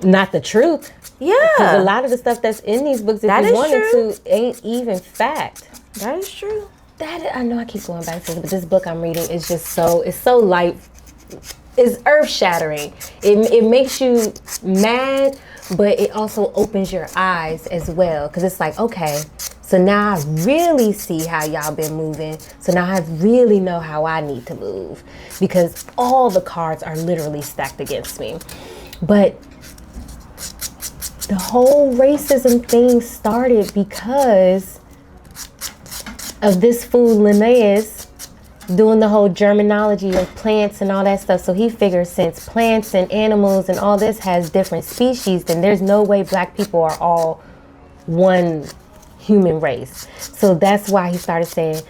Not the truth. Yeah. Because a lot of the stuff that's in these books, if you wanted to, ain't even fact. That is true. I know I keep going back to it, but this book I'm reading is just so light. It's earth-shattering. It makes you mad, but it also opens your eyes as well. Because it's like, okay, so now I really see how y'all been moving. So now I really know how I need to move. Because all the cards are literally stacked against me. But the whole racism thing started because of this fool Nailz doing the whole germinology of plants and all that stuff. So he figures since plants and animals and all this has different species, then there's no way black people are all one human race. So that's why he started saying,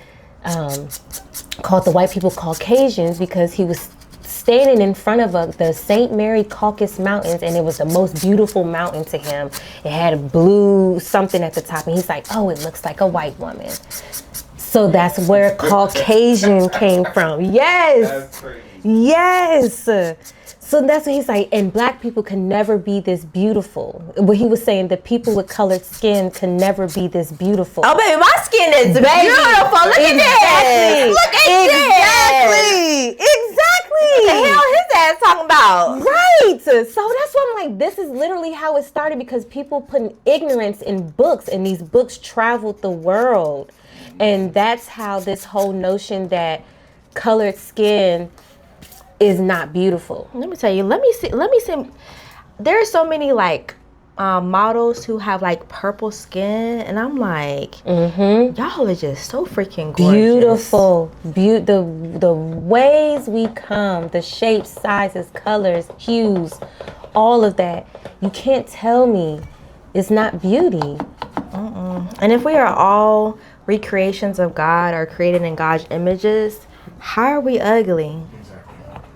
called the white people Caucasians, because he was standing in front of the St. Mary Caucasus Mountains, and it was the most beautiful mountain to him. It had a blue something at the top, and he's like, oh, it looks like a white woman. So that's where Caucasian came from. Yes. That's crazy. Yes. So that's what he's like, and black people can never be this beautiful. What he was saying, the people with colored skin can never be this beautiful. Oh, baby, my skin is beautiful. Look at that. Look at that. Exactly. What the hell his ass talking about? Right. So that's why I'm like, this is literally how it started, because people putting ignorance in books, and these books traveled the world. And that's how this whole notion that colored skin is not beautiful. Let me tell you, let me see. There are so many like models who have like purple skin, and I'm like, y'all are just so freaking gorgeous. Beautiful. The ways we come, the shapes, sizes, colors, hues, all of that. You can't tell me it's not beauty. And if we are all recreations of God or created in God's images, how are we ugly?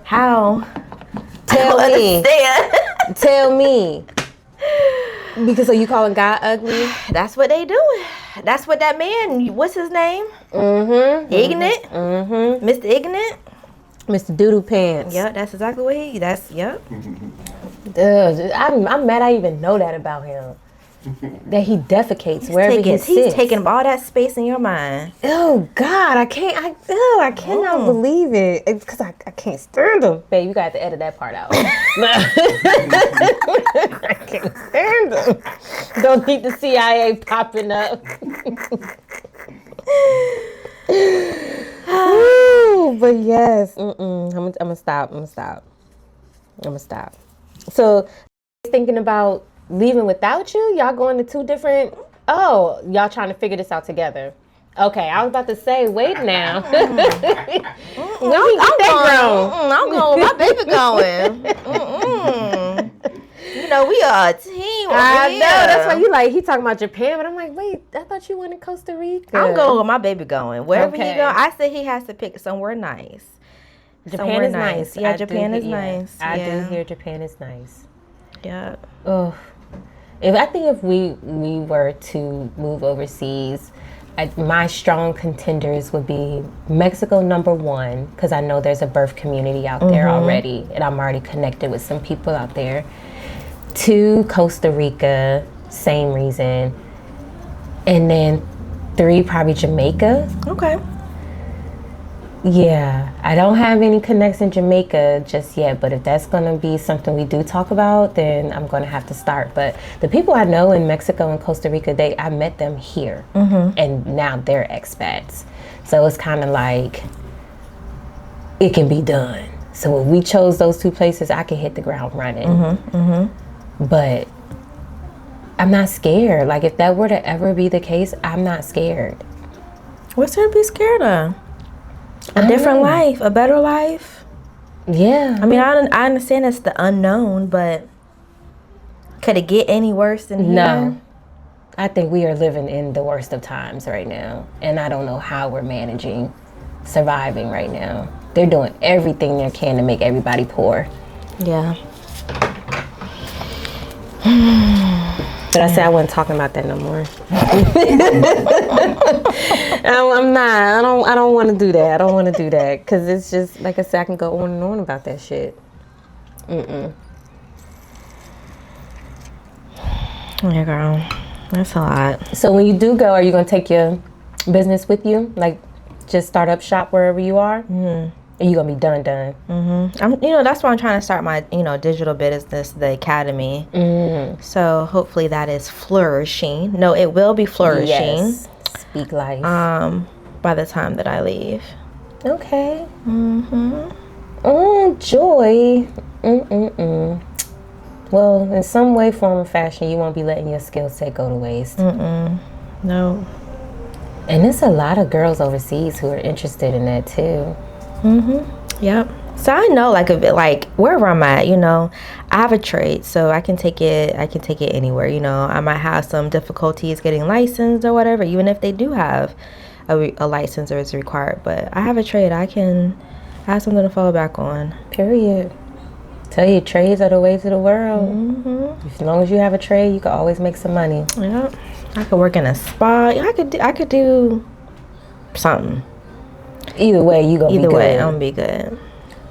How? Tell me. Tell me. Because are you calling God ugly? That's what they doing. That's what that man, what's his name? Ignorant. Mr. Ignorant. Mr. Doodoo Pants. Yep, that's exactly what yep. I'm mad I even know that about him. That he defecates wherever he sits. He's taking up all that space in your mind. Oh God, I cannot believe it. It's because I can't stand him. Babe, you got to edit that part out. I can't stand him. Don't need the CIA popping up. Ooh, but yes, I'm gonna stop. So, thinking about leaving without you? Y'all going to two different... Oh, y'all trying to figure this out together. Okay, I was about to say, wait now. I'm going with my baby going. You know, we are a team over I here. know, that's why you like, he talking about Japan, but I'm like, wait, I thought you went to Costa Rica. I'm going with my baby going. Wherever he Okay. go, I say he has to pick somewhere nice. Japan is nice. Yeah, Japan is nice. I do hear Japan is nice. Yeah. Oh, I think if we were to move overseas, my strong contenders would be Mexico #1, because I know there's a birth community out there already, and I'm already connected with some people out there. 2, Costa Rica, same reason. And then 3, probably Jamaica. Okay. Yeah, I don't have any connects in Jamaica just yet, but if that's going to be something we do talk about, then I'm going to have to start. But the people I know in Mexico and Costa Rica, I met them here, and now they're expats. So it's kind of like, it can be done. So if we chose those 2 places, I can hit the ground running. But I'm not scared. Like, if that were to ever be the case, I'm not scared. What's there to be scared of? A different life, a better life. Yeah. I mean, I understand it's the unknown, but could it get any worse than here? No. I think we are living in the worst of times right now. And I don't know how we're surviving right now. They're doing everything they can to make everybody poor. Yeah. But I said I wasn't talking about that no more. I'm not. I don't want to do that. I don't want to do that. Because it's just, like I said, I can go on and on about that shit. Yeah, girl. That's a lot. So when you do go, are you going to take your business with you? Like, just start up shop wherever you are? Are you going to be done? That's why I'm trying to start my, digital business, the academy. So hopefully that is flourishing. No, it will be flourishing. Yes. Speak life. By the time that I leave. Okay. Oh, joy. Well, in some way, form, or fashion, you won't be letting your skill set go to waste. No. And there's a lot of girls overseas who are interested in that too. Yep. So I know, like, a bit, like wherever I'm at, I have a trade, so I can take it anywhere. I might have some difficulties getting licensed or whatever, even if they do have a license or it's required. But I have a trade. I have something to fall back on. Period. Tell you, trades are the ways of the world. As long as you have a trade, you can always make some money. Yep. I could work in a spa. I could do something. Either way, I'm gonna be good.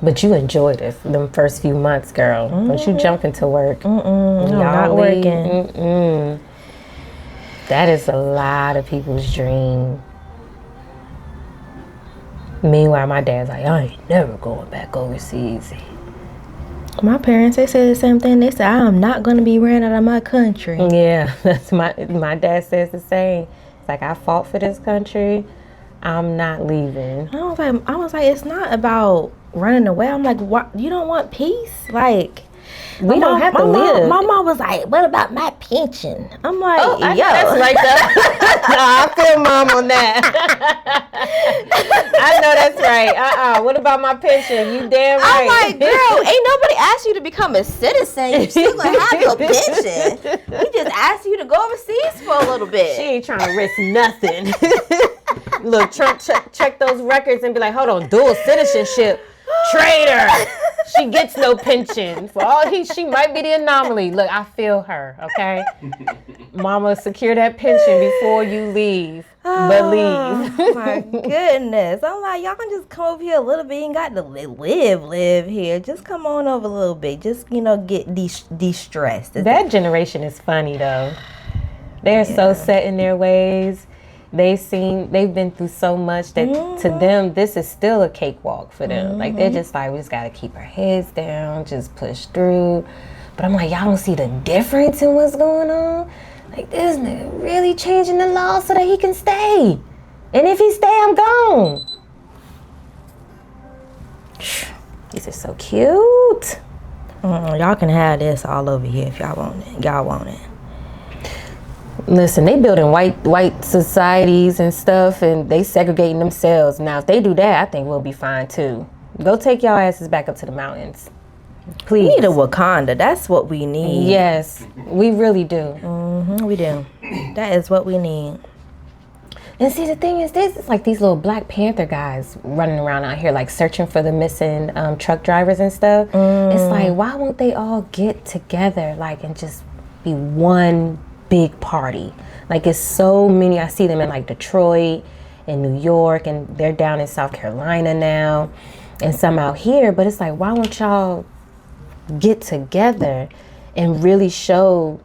But you enjoyed it them first few months, girl. Don't you jump into work. I'm not working. That is a lot of people's dream. Meanwhile, my dad's like, I ain't never going back overseas. My parents, they say the same thing. They say, I am not going to be ran out of my country. Yeah, that's my dad says the same. It's like, I fought for this country. I'm not leaving. I was like, it's not about running away. I'm like, what? You don't want peace? Like, we don't have to live. My mom was like, what about my pension? I'm like, I know that's right there. No, I feel mom on that. I know that's right. What about my pension? You damn right. I'm like, girl, ain't nobody asked you to become a citizen. You still gonna have your pension. We just asked you to go overseas for a little bit. She ain't trying to risk nothing. Look, Trump check those records and be like, hold on, dual citizenship. Traitor. She gets no pension. For all she might be the anomaly. Look, I feel her, okay? Mama, secure that pension before you leave. But leave. Oh my goodness. I'm like, y'all can just come over here a little bit. You ain't got to live here. Just come on over a little bit. Just, get de-stressed. That generation is funny, though. They're so set in their ways. They've been through so much that to them, this is still a cakewalk for them. Like, they're just like, we just got to keep our heads down, just push through. But I'm like, y'all don't see the difference in what's going on? Like, this nigga really changing the law so that he can stay. And if he stay, I'm gone. These are so cute. Y'all can have this all over here if y'all want it. Y'all want it. Listen, they building white societies and stuff, and they segregating themselves. Now, if they do that, I think we'll be fine too. Go take y'all asses back up to the mountains, please. We need a Wakanda. That's what we need. Yes, we really do. We do. That is what we need. And see, the thing is, this is like these little Black Panther guys running around out here, like searching for the missing truck drivers and stuff. It's like, why won't they all get together, like, and just be one big party? Like, it's so many. I see them in like Detroit and New York, and they're down in South Carolina now, and some out here. But it's like, why won't y'all get together and really show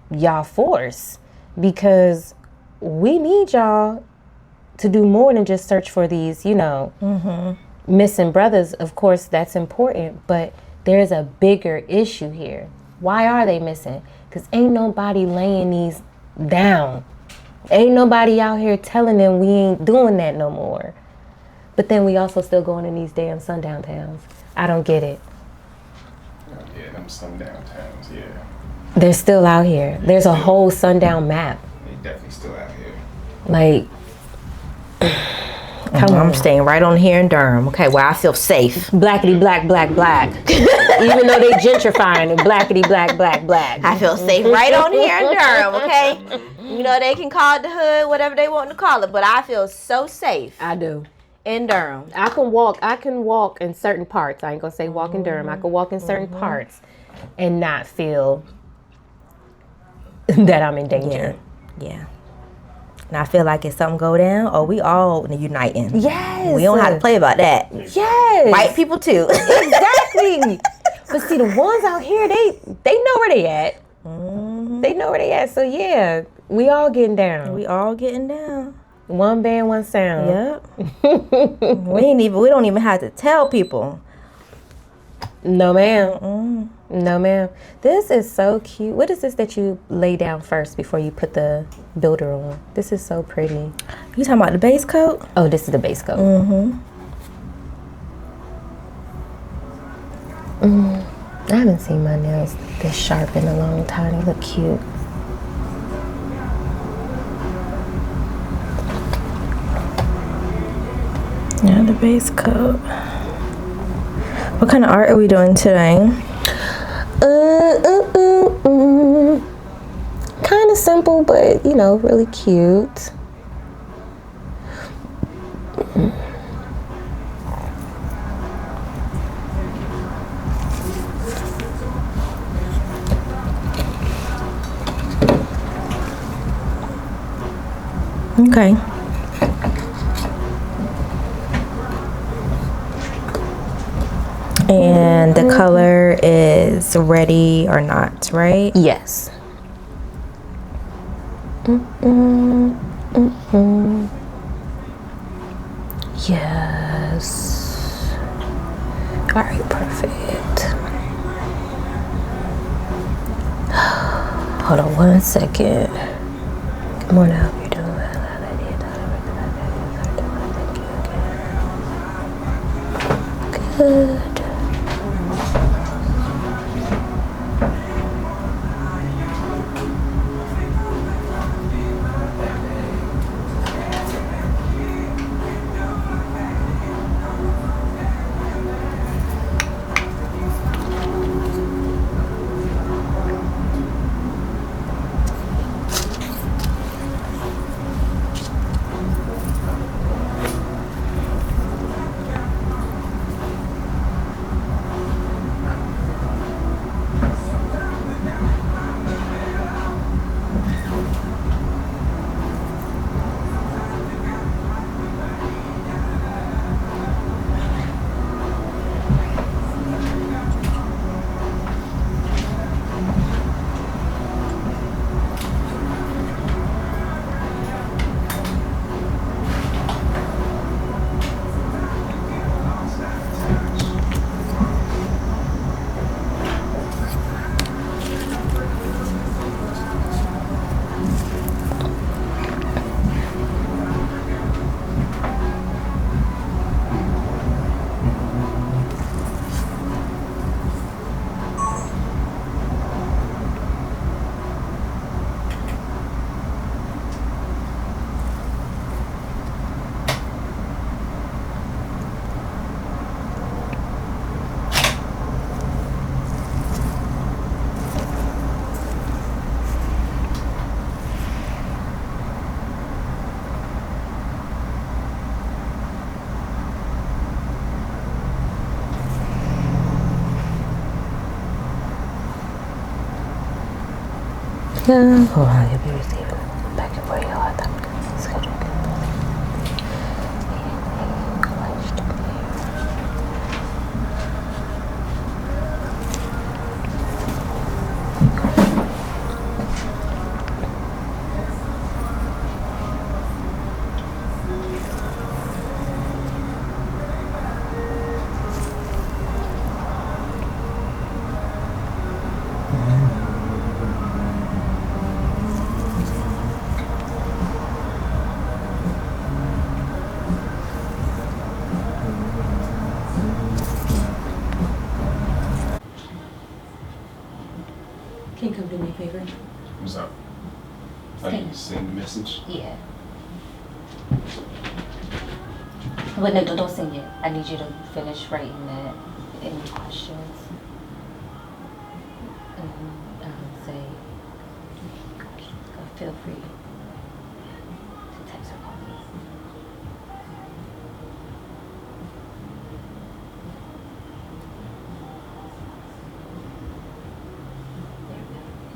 y'all force? Because we need y'all to do more than just search for these, missing brothers. Of course, that's important, but there's a bigger issue here. Why are they missing? Because ain't nobody laying these down. Ain't nobody out here telling them we ain't doing that no more. But then we also still going in these damn sundown towns. I don't get it. Yeah, them sundown towns, yeah. They're still out here. There's a whole sundown map. They definitely still out here. Like, come on. I'm staying right on here in Durham. Okay, where I feel safe. Blackity black, black, black. Even though they gentrifying it, blackity black, black, black. I feel safe right on here in Durham, okay? They can call it the hood, whatever they want to call it, but I feel so safe I do. in Durham. I can walk in certain parts. I ain't gonna say walk in Durham. I can walk in certain parts and not feel that I'm in danger. Yeah. And I feel like if something go down, we all uniting. Yes. We don't have to play about that. Yes. White people too. Exactly. But see, the ones out here, they know where they at. They know where they at. So yeah, we all getting down. We all getting down. One band, one sound. Yep. we don't even have to tell people. No ma'am. No ma'am. This is so cute. What is this that you lay down first before you put the builder on? This is so pretty. You talking about the base coat? Oh, this is the base coat. I haven't seen my nails this sharp in a long time. They look cute. Yeah, the base coat. What kind of art are we doing today? Kind of simple, but really cute. Okay. And the color is ready or not, right? Yes. Yes. All right, perfect. Hold on 1 second. Come on now, you're doing well. Good. Hold on, you'll be receiving packet for your schedule. Can you come do me a favor? What's up? Oh, you send the message? Yeah. But no, don't sing it. I need you to finish writing that in questions. And say, feel free to text or call me.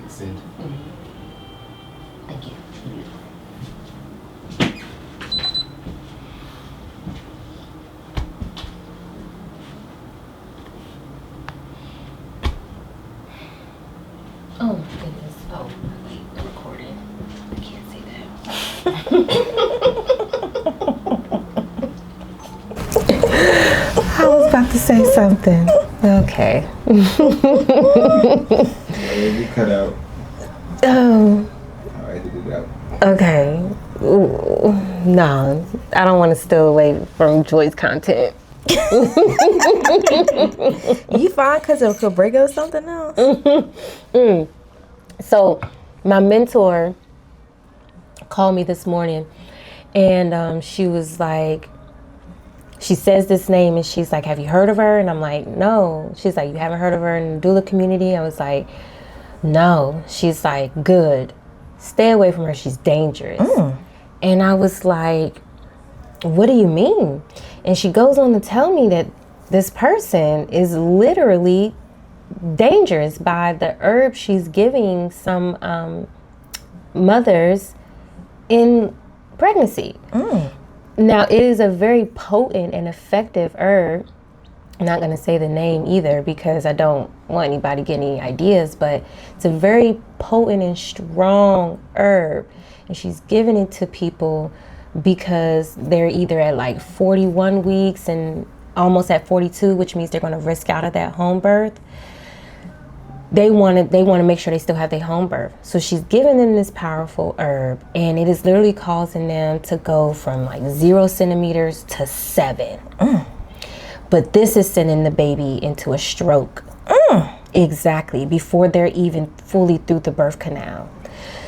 Send. Thank you. Oh my goodness. Oh, wait, the recording. I can't say that. I was about to say something. Okay. You cut out. Oh. I edited it out. Okay. Ooh, no, I don't want to steal away from Joy's content. You fine because it could bring us something else. So, my mentor called me this morning, and she was like, she says this name, and she's like, have you heard of her? And I'm like, no. She's like, you haven't heard of her in the doula community? I was like, no. She's like, good. Stay away from her. She's dangerous. And I was like, what do you mean? And she goes on to tell me that this person is literally dangerous by the herb she's giving some mothers in pregnancy. Now, it is a very potent and effective herb. I'm not going to say the name either because I don't want anybody getting any ideas, but it's a very potent and strong herb. And she's giving it to people because they're either at like 41 weeks and almost at 42, which means they're going to risk out of that home birth. They want to make sure they still have their home birth. So she's giving them this powerful herb, and it is literally causing them to go from like 0 centimeters to 7. But this is sending the baby into a stroke. Exactly, before they're even fully through the birth canal.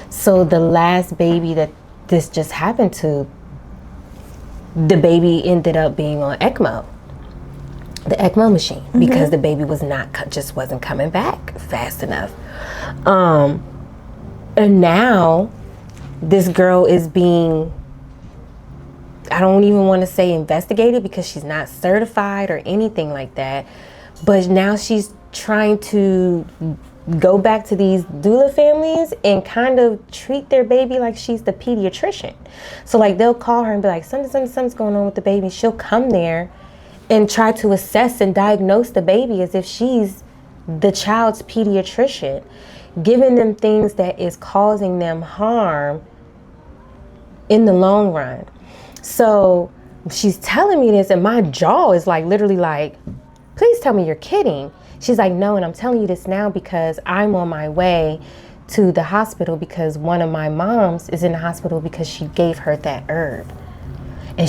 So the last baby that this just happened to, the baby ended up being on ECMO. The ECMO machine, because the baby was just wasn't coming back fast enough. And now this girl is being, I don't even want to say investigated because she's not certified or anything like that. But now she's trying to go back to these doula families and kind of treat their baby like she's the pediatrician. So like they'll call her and be like, something's going on with the baby. She'll come there and try to assess and diagnose the baby as if she's the child's pediatrician, giving them things that is causing them harm in the long run. So she's telling me this and my jaw is like literally like, please tell me you're kidding. She's like, no, and I'm telling you this now because I'm on my way to the hospital because one of my moms is in the hospital because she gave her that herb. And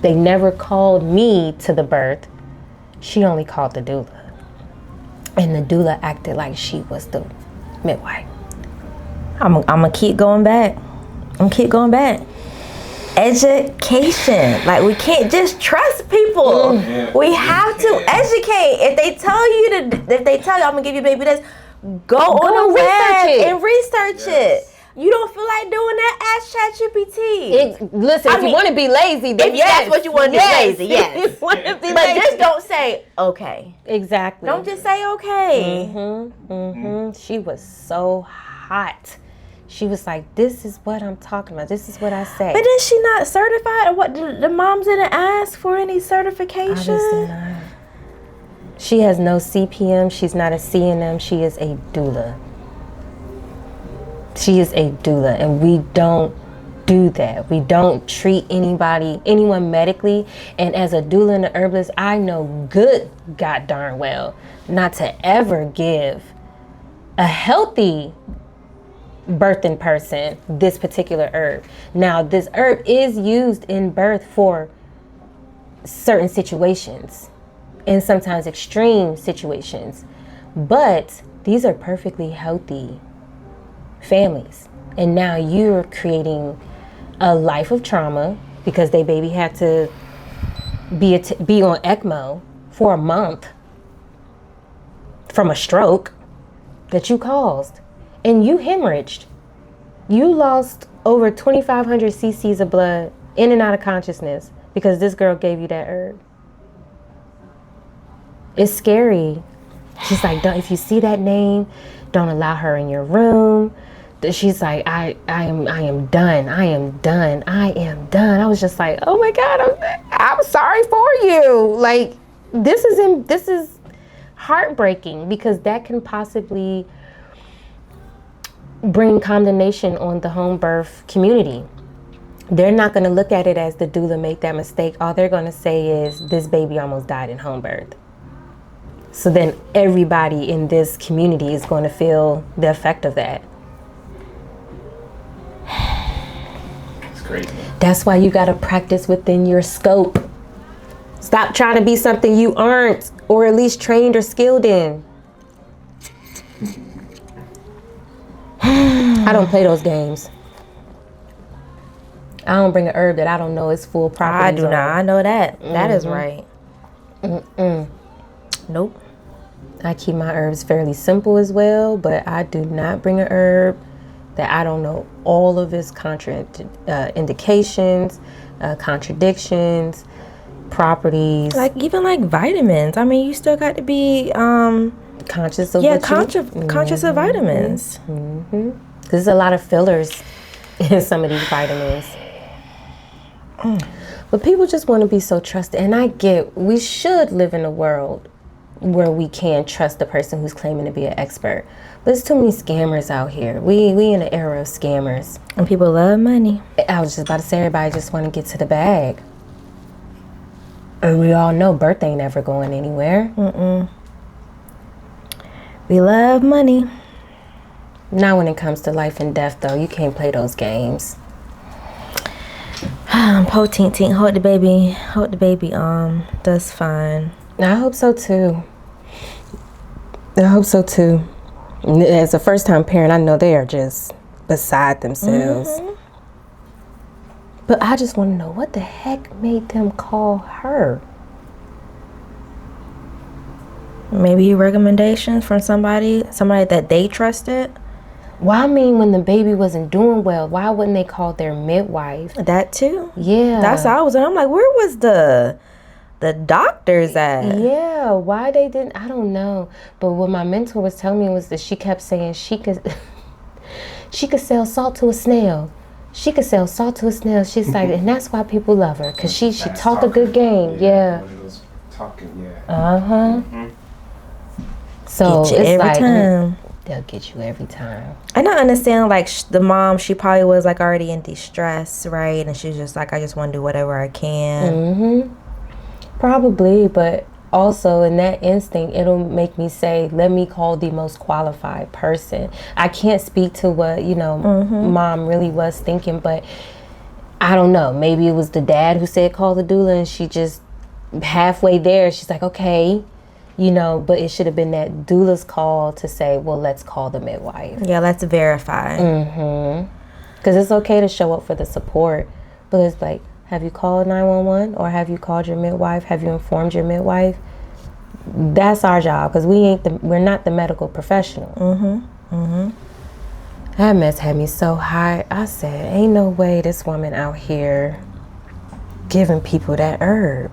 they never called me to the birth. She only called the doula. And the doula acted like she was the midwife. I'm gonna keep going back. Education. Like, we can't just trust people. We have to educate. If they tell you I'm gonna give you a baby this, go on the web and research it. You don't feel like doing that? Ask ChatGPT. Listen, if you want to be lazy, then if that's what you want to be lazy, yes. If you want to be but lazy. just don't say okay. Exactly. Don't just say okay. She was so hot. She was like, this is what I'm talking about. This is what I say. But is she not certified? Or what? The moms didn't ask for any certification? Obviously not. She has no CPM. She's not a CNM. She is a doula. She is a doula. And we don't do that. We don't treat anyone medically. And as a doula and an herbalist, I know good god darn well not to ever give a healthy birthing person this particular herb. Now, this herb is used in birth for certain situations and sometimes extreme situations, but these are perfectly healthy families. And now you're creating a life of trauma because they baby had to be on ECMO for a month from a stroke that you caused, and you hemorrhaged. You lost over 2,500 cc's of blood in and out of consciousness because this girl gave you that herb. It's scary. She's like, if you see that name, don't allow her in your room. She's like, I am done. I am done. I am done. I was just like, oh my God, I'm sorry for you. Like, this is heartbreaking because that can possibly bring condemnation on the home birth community. They're not going to look at it as the doula made that mistake. All they're going to say is this baby almost died in home birth. So then everybody in this community is going to feel the effect of that. It's crazy. That's why you got to practice within your scope. Stop trying to be something you aren't, or at least trained or skilled in. I don't play those games. I don't bring an herb that I don't know is full properties. I do not. I know that. That is right. Nope. I keep my herbs fairly simple as well, but I do not bring an herb that I don't know all of its indications, contradictions, properties. Like even like vitamins. I mean, you still got to be conscious of conscious of vitamins. There's a lot of fillers in some of these vitamins. But people just want to be so trusted, and I get we should live in a world where we can trust the person who's claiming to be an expert. But there's too many scammers out here. We in an era of scammers. And people love money. I was just about to say everybody just want to get to the bag. And we all know birth ain't ever going anywhere. We love money. Not when it comes to life and death, though. You can't play those games. Po tink tink, hold the baby, that's fine. I hope so too. As a first-time parent, I know they are just beside themselves. But I just want to know what the heck made them call her. Maybe recommendations from somebody that they trusted. Well, I mean, when the baby wasn't doing well, why wouldn't they call their midwife? That too. Yeah, that's how I was. And I'm like, where was the doctors at? Yeah, why they didn't? I don't know. But what my mentor was telling me was that she kept saying she could sell salt to a snail. She could sell salt to a snail. She's like, and that's why people love her, because she talked a good game. Yeah. So get you it's every like time. They'll get you every time. And I understand, like, the mom, she probably was, like, already in distress, right? And she's just like, I just want to do whatever I can. Probably, but also in that instinct, it'll make me say, let me call the most qualified person. I can't speak to what, mom really was thinking, but I don't know. Maybe it was the dad who said call the doula, and she just halfway there, she's like, okay. But it should have been that doula's call to say, well, let's call the midwife. Yeah, let's verify. Because it's okay to show up for the support, but it's like, have you called 911 or have you called your midwife? Have you informed your midwife? That's our job, because we're not the medical professional. That mess had me so high. I said, ain't no way this woman out here giving people that herb.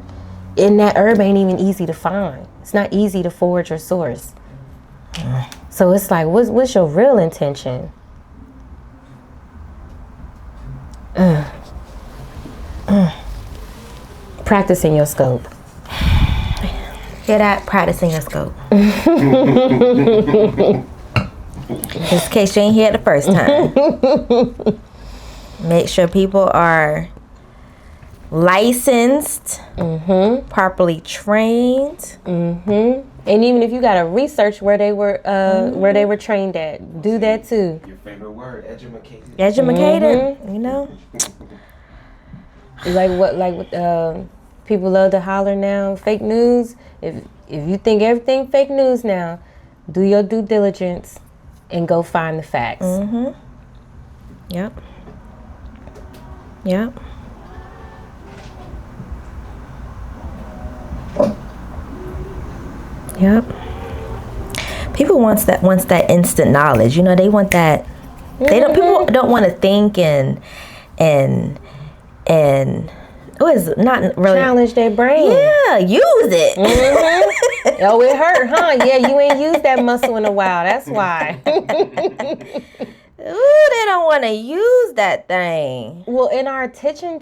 And that herb ain't even easy to find. It's not easy to forage or source. So it's like, what's your real intention? Practicing your scope. Hear that? Practicing your scope. Just in case you ain't hear it the first time. Make sure people are licensed, properly trained. And even if you gotta research where they were trained at, do that too. Your favorite word, educated. Educated, you know. Like people love to holler now, fake news. If you think everything fake news now, do your due diligence and go find the facts. Yep. Yep. Yep. People wants that instant knowledge. You know, they want that. They don't. People don't want to think and what is not really challenge their brain. Yeah, use it. Oh, it hurt, huh? Yeah, you ain't used that muscle in a while. That's why. Ooh, they don't want to use that thing. Well, and our attention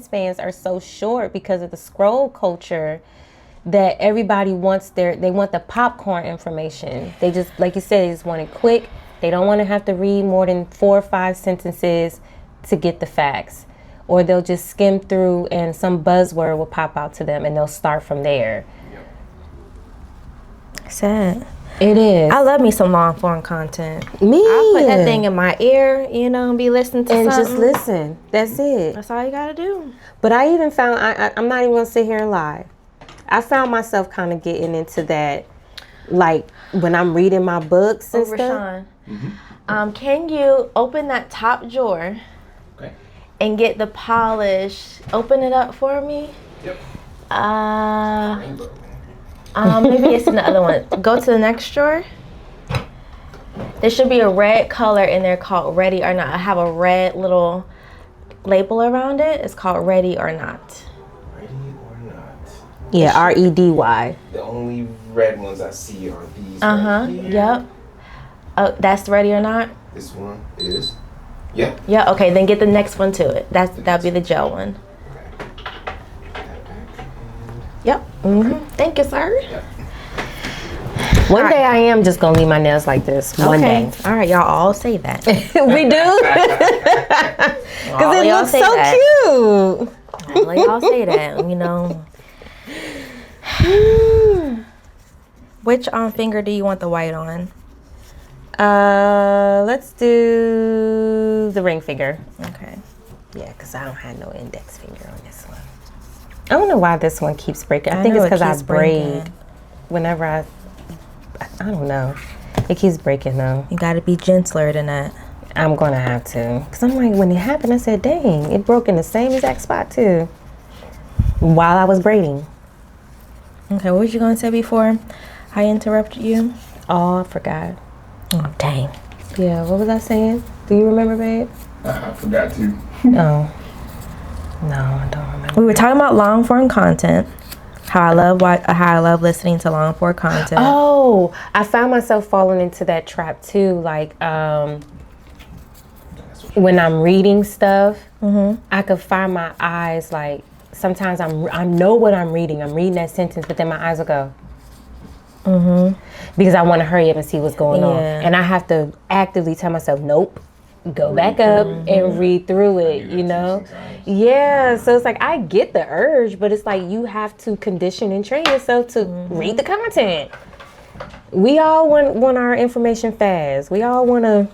spans are so short because of the scroll culture that everybody wants they want the popcorn information. They just, like you said, they just want it quick. They don't want to have to read more than 4 or 5 sentences to get the facts. Or they'll just skim through and some buzzword will pop out to them and they'll start from there. Sad. It is. I love me some long form content. Me. I put that thing in my ear, you know, and be listening to and something. just listen. That's it. That's all you gotta do. But I even found, I'm not even gonna sit here and lie. I found myself kind of getting into that, like when I'm reading my books and stuff. Rashawn, can you open that top drawer and get the polish? Open it up for me. Yep. Maybe it's in the other one. Go to the next drawer. There should be a red color in there called Ready or Not. I have a red little label around it. It's called Ready or Not. Ready or not? Yeah, REDY. The only red ones I see are these. Yep. Oh, that's Ready or Not? This one is. Yep. Yeah, okay, then get the next one to it. That'll be the gel one. Yep. Thank you, sir. Yep. One day I am just gonna leave my nails like this. One day. All right, y'all all say that. We do? Because it looks so cute. All of y'all say that, you know. Which finger do you want the white on? Let's do the ring finger. Okay. Yeah, because I don't have no index finger on this one. I don't know why this one keeps breaking. I think know it's because I keeps braid breaking. whenever I don't know. It keeps breaking though. You gotta be gentler than that. I'm gonna have to. Because I'm like, when it happened, I said, dang, it broke in the same exact spot too. While I was braiding. Okay, what was you gonna say before I interrupted you? Oh, I forgot. Oh, dang. Yeah, what was I saying? Do you remember, babe? I forgot to. No. No, I don't remember. We were talking about long form content. How I love listening to long form content. Oh, I found myself falling into that trap too. Like when I'm reading stuff, I could find my eyes like sometimes I know what I'm reading. I'm reading that sentence, but then my eyes will go. Because I want to hurry up and see what's going on, and I have to actively tell myself, nope. Go back up and read through it, you know? Yeah, so it's like I get the urge, but it's like you have to condition and train yourself to read the content. We all want our information fast. We all want to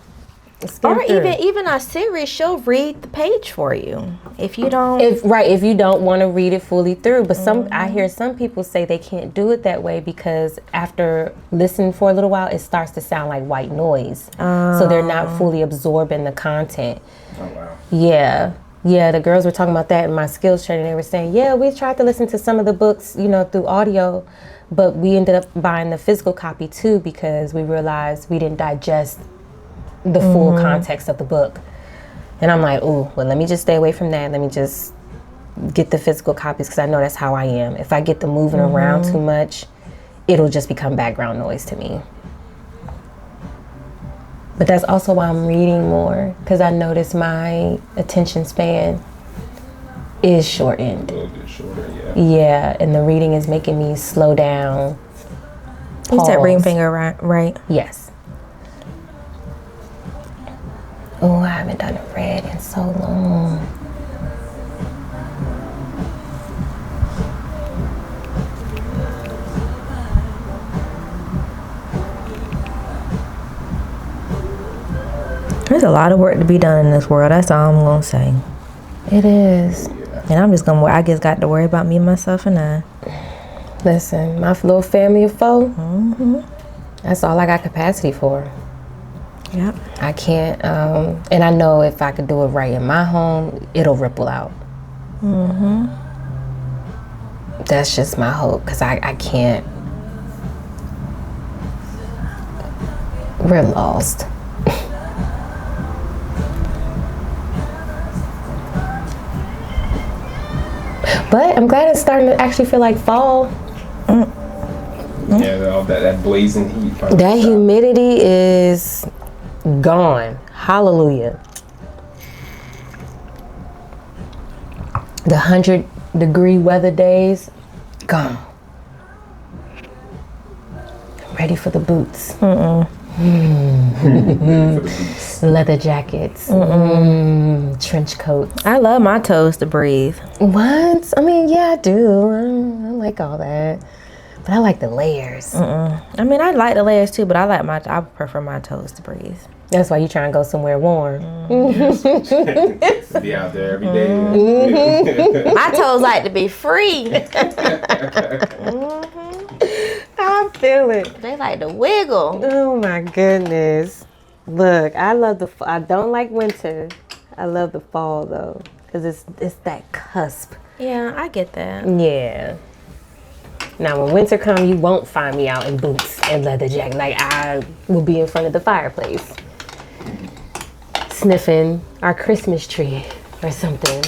skim Or through. even our Siri, she'll read the page for you. If you don't If you don't want to read it fully through. But I hear some people say they can't do it that way because after listening for a little while, it starts to sound like white noise. So they're not fully absorbing the content. Oh, wow. Yeah. Yeah, the girls were talking about that in my skills training. They were saying, yeah, we tried to listen to some of the books, you know, through audio, but we ended up buying the physical copy too because we realized we didn't digest the full context of the book. And I'm like, ooh, well, let me just stay away from that. Let me just get the physical copies because I know that's how I am. If I get the moving around too much, it'll just become background noise to me. But that's also why I'm reading more, because I notice my attention span is shortened. A little bit shorter, yeah. Yeah, and the reading is making me slow down. You said ring Pause. finger, right? Yes. Oh, I haven't done a red in so long. There's a lot of work to be done in this world. That's all I'm gonna say. It is. And I'm just gonna. I just got to worry about me, myself, and I. Listen, my little family of four. That's all I got capacity for. Yep. I can't. And I know if I could do it right in my home, it'll ripple out. That's just my hope, because I can't. We're lost. But I'm glad it's starting to actually feel like fall. Yeah, all that blazing heat. That humidity is gone. Hallelujah. The 100-degree weather days, gone. Ready for the boots. For the boots. Leather jackets. Trench coats. I love my toes to breathe. What? I mean, yeah, I do. I like all that. But I like the layers. I mean, I like the layers too, but I prefer my toes to breathe. That's why you try and go somewhere warm. Be out there every day. My toes like to be free. I feel it. They like to wiggle. Oh my goodness. Look, I don't like winter. I love the fall though, because it's that cusp. Yeah, I get that. Yeah. Now when winter comes, you won't find me out in boots and leather jacket. Like, I will be in front of the fireplace, sniffing our Christmas tree or something.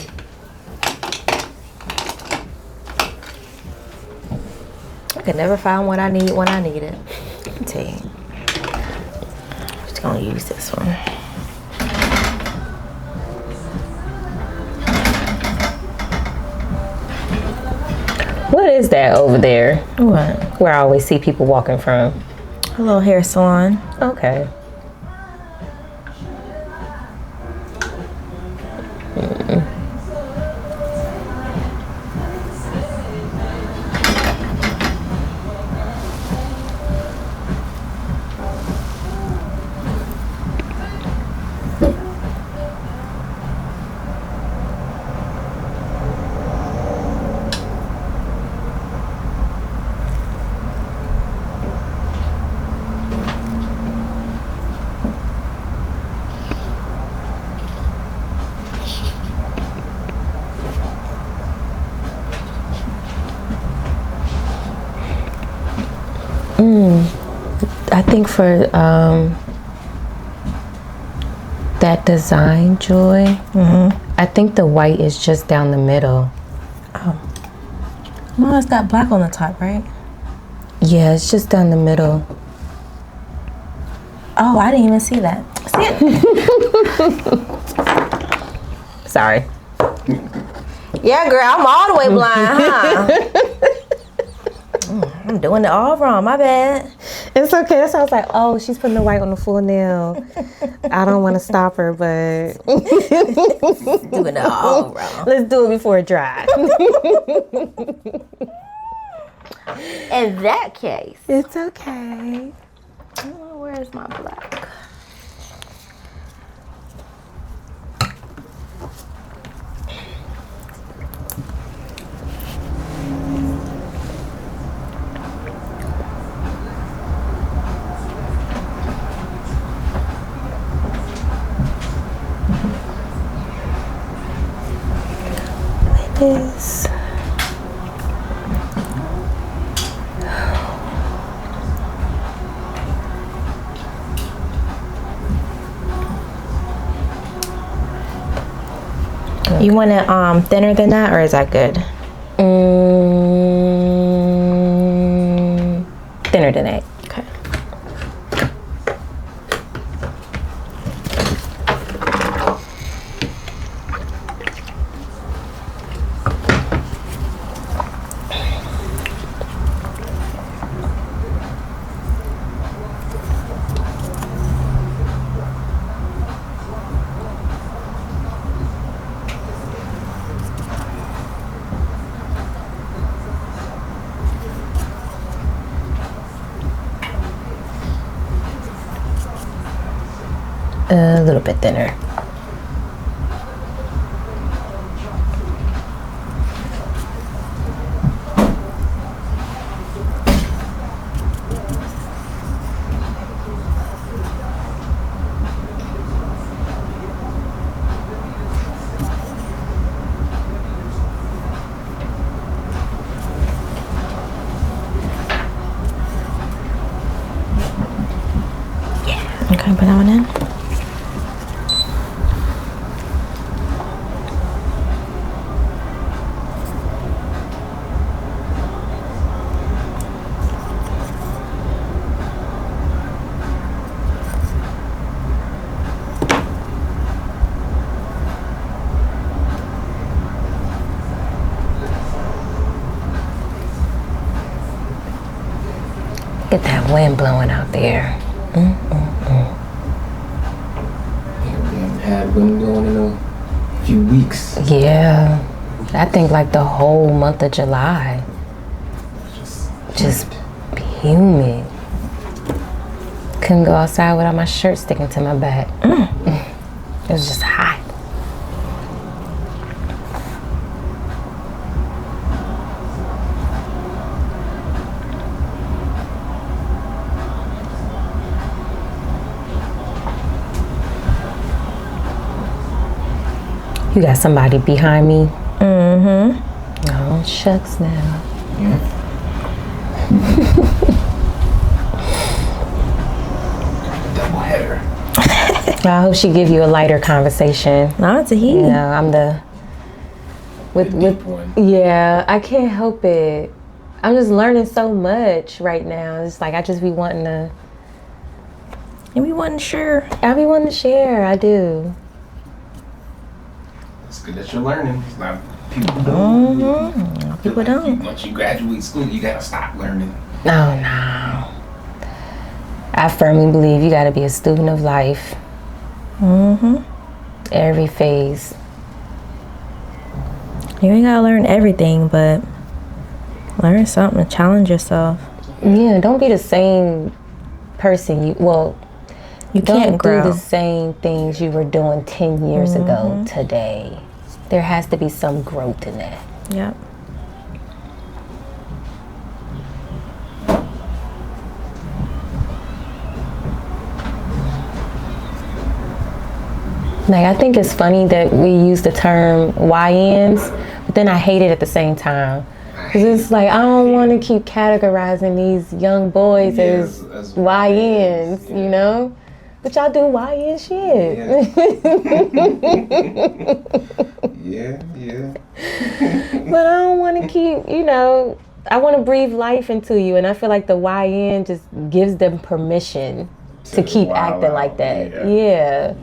I could never find what I need when I need it. Let me tell you. I'm just gonna use this one. What is that over there? What? Where I always see people walking from. A little hair salon. Okay. I think for that design, Joy, I think the white is just down the middle. No, it's got black on the top, right? Yeah, it's just down the middle. Oh, I didn't even see that. See it? Sorry. Yeah, girl, I'm all the way blind, huh? I'm doing it all wrong. My bad. It's okay. That sounds like, oh, she's putting the white on the full nail. I don't want to stop her, but Doing it all wrong. let's do it before it dries. In that case, It's okay. where's my black? Is You want it thinner than that, or is that good? thinner than that. Okay. A little bit thinner. Okay, put that one in. Get that wind blowing out there. Had wind blowing in a few weeks. Yeah, I think like the whole month of July. Just humid. Couldn't go outside without my shirt sticking to my back. It was just hot. You got somebody behind me? Mm-hmm. Oh, shucks now. Yeah. Double header. I hope she give you a lighter conversation. No, it's a he. You know, I'm the... The deep one. Yeah, I can't help it. I'm just learning so much right now. It's like I just be wanting to... And we wasn't sure. I be wanting to share, I do. It's good that you're learning. It's not people don't. Mm-hmm. People don't. Once you graduate school, you gotta stop learning. Oh, no. I firmly believe you got to be a student of life. Mm-hmm. Every phase. You ain't gotta learn everything, but learn something to challenge yourself. Yeah, don't be the same person you You don't can't grow. do the same things you were doing 10 years ago today. There has to be some growth in that. Yep. Like, I think it's funny that we use the term YNs, but then I hate it at the same time. Because it's like, I don't want to keep categorizing these young boys as YNs, you know? But y'all do YN shit. Yeah. But I don't want to keep, you know, I want to breathe life into you. And I feel like the YN just gives them permission to keep acting like that. Yeah.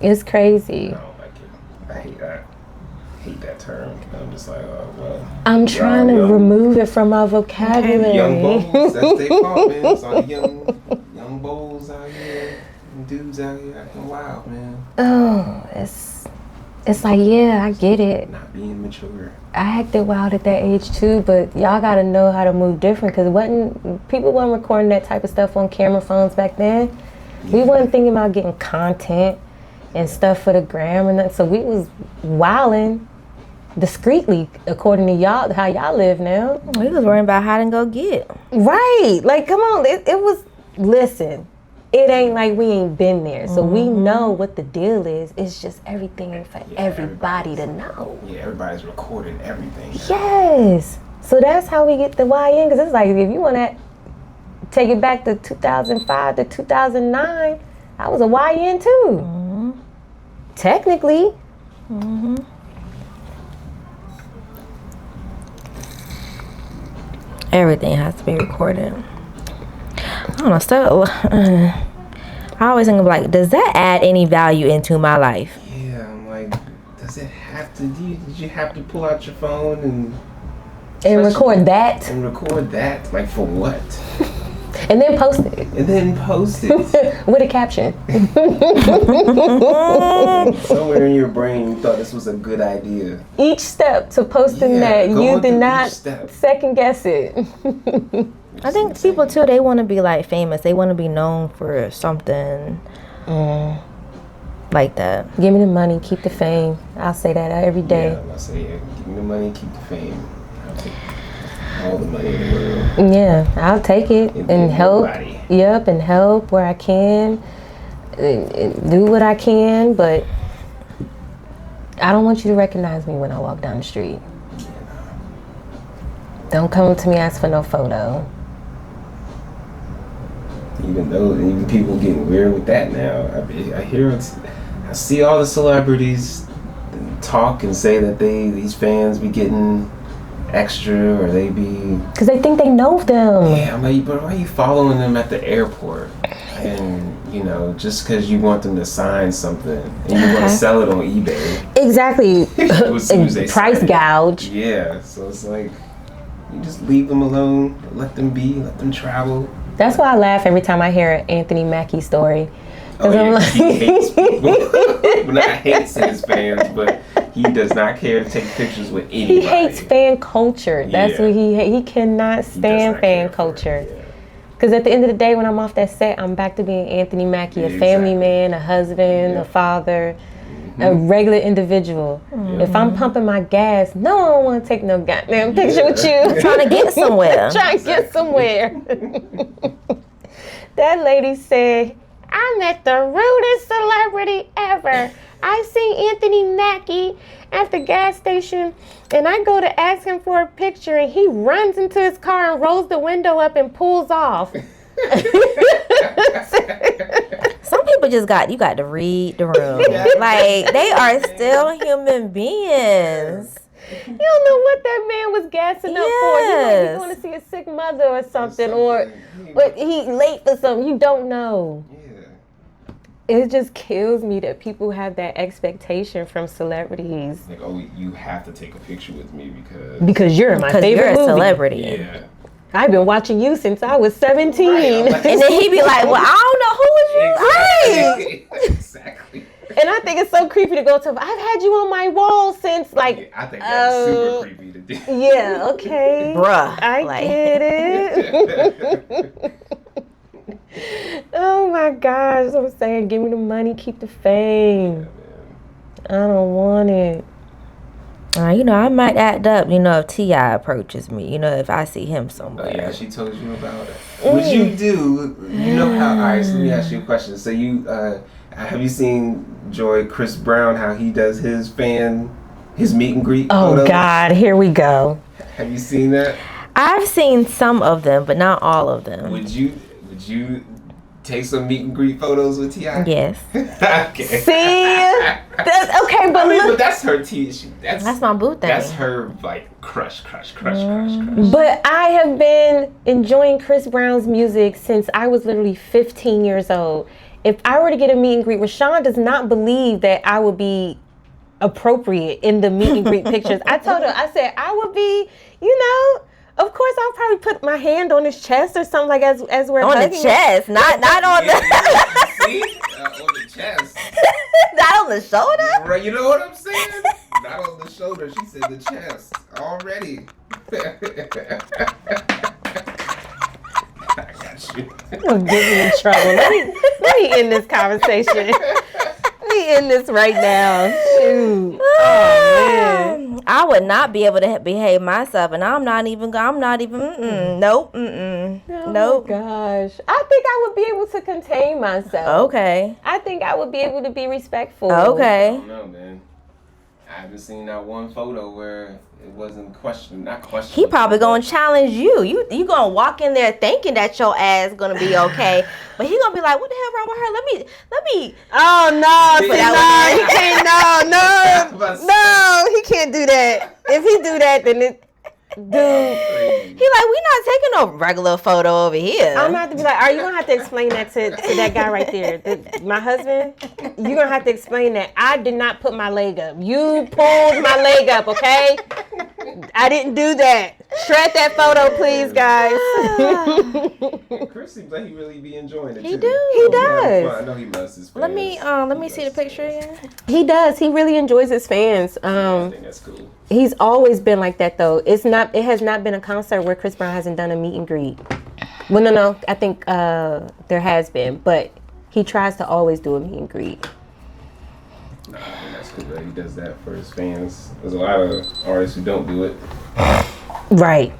It's crazy. I don't like it. I hate that. I hate that term. I'm just like, oh, well. I'm trying to remove it from my vocabulary. Young bulls, that's their fault, man. It's all the young bulls out here, and dudes out here acting wild, man. Oh, it's like, yeah, I get it. Not being mature. I acted wild at that age too, but y'all gotta know how to move different, because people wasn't recording that type of stuff on camera phones back then. We wasn't thinking about getting content and stuff for the gram and that, so we was wilding discreetly according to y'all, how y'all live now. We was worrying about how to go get. Right, like, come on, it was, listen, it ain't like we ain't been there, so we know what the deal is. It's just everything for everybody to know. Yeah, everybody's recording everything. Yes, so that's how we get the YN, because it's like, if you want to take it back to 2005 to 2009, I was a YN too. Technically. Everything has to be recorded. I don't know, stuff. I always think of like, does that add any value into my life? Yeah, I'm like, does it have to? Did you have to pull out your phone And record that? And record that? Like, for what? And then post it. With a caption. Somewhere in your brain, you thought this was a good idea. Each step to posting that, you did not second guess it. I think people too, they want to be like famous. They want to be known for something. like that. Give me the money, keep the fame. I'll say that every day. Yeah, I say, give me the money, keep the fame. I'll take all the money in the world. Yeah, I'll take it and help. Nobody. Yep, and help where I can. And do what I can, but I don't want you to recognize me when I walk down the street. Don't come to me ask for no photo. Even people getting weird with that now. I hear I see all the celebrities talk and say that these fans be getting extra or they be because they think they know them. Yeah, I'm like, but why are you following them at the airport? And just because you want them to sign something and you want to sell it on eBay. Exactly. As soon as they price gouge. Yeah, so it's like you just leave them alone, let them be, let them travel. That's why I laugh every time I hear an Anthony Mackie story. Oh, yeah, I'm like, he hates people. Well, not hates his fans, but he does not care to take pictures with anybody. He hates fan culture. That's what he cannot stand fan culture. Because at the end of the day, when I'm off that set, I'm back to being Anthony Mackie, a family man, a husband, a father, a regular individual. If I'm pumping my gas, no, I don't want to take no goddamn picture with you. Trying to get somewhere. Trying to get somewhere. That lady said, I met the rudest celebrity ever. I see Anthony Mackie at the gas station and I go to ask him for a picture and he runs into his car and rolls the window up and pulls off. Some people just got to read the room. Like, they are still human beings. You don't know what that man was gassing up for. He might be going to see a sick mother or something, or he late for something. You don't know. It just kills me that people have that expectation from celebrities. Like, oh, you have to take a picture with me because you're my favorite you're a movie. Celebrity. Yeah. I've been watching you since I was 17. Right, like, and then he'd be like, well, I don't know who was you. Exactly. Exactly. And I think it's so creepy to go to, I've had you on my wall since, like... Yeah, I think that's super creepy to do. Yeah, okay. Bruh. I get it. Oh my gosh, I'm saying, give me the money, keep the fame. I don't want it. I might act up, if T.I. approaches me, if I see him somewhere. Oh, yeah, she told you about it. Would you do, how, all right, so let me ask you a question. So have you seen Chris Brown, how he does his meet and greet photos? Oh God, here we go. Have you seen that? I've seen some of them, but not all of them. Would you take some meet and greet photos with T.I.? Yes. Okay. See? That's okay, but but that's her that's my boo thing. That's her crush. But I have been enjoying Chris Brown's music since I was literally 15 years old. If I were to get a meet and greet, Rashawn does not believe that I would be appropriate in the meet and greet pictures. I told her, I said, I would be, of course, I'll probably put my hand on his chest or something like as we're on hugging. The chest, not on the. See, on the chest, not on the shoulder. Right, you know what I'm saying? Not on the shoulder. She said the chest already. I got you. You'll get me in trouble. Let me end this conversation. Let me end this right now. Shoot. Oh man. I would not be able to behave myself, and I'm not even. Nope. Oh my gosh. I think I would be able to contain myself. Okay. I think I would be able to be respectful. Okay. I don't know, man. I haven't seen that one photo where it wasn't not questioned. He probably gonna challenge you. You gonna walk in there thinking that your ass gonna be okay, but he gonna be like, "What the hell wrong with her? Let me." Oh no! See, He can't. No, he can't do that. If he do that, then it. Dude, he like, we not taking no regular photo over here. I'm gonna have to be like, are you gonna have to explain that to that guy right there, my husband? You're gonna have to explain that. I did not put my leg up. You pulled my leg up, okay? I didn't do that. Shred that photo, please, guys. Chris seems like he really be enjoying it. He too. do. He does. I know he loves his fans. Let me see the picture again. He does. He really enjoys his fans. I think that's cool. He's always been like that, though. It has not been a concert where Chris Brown hasn't done a meet and greet. Well, no. I think there has been, but He tries to always do a meet and greet. Nah, I think that's cool that he does that for his fans. There's a lot of artists who don't do it. Right.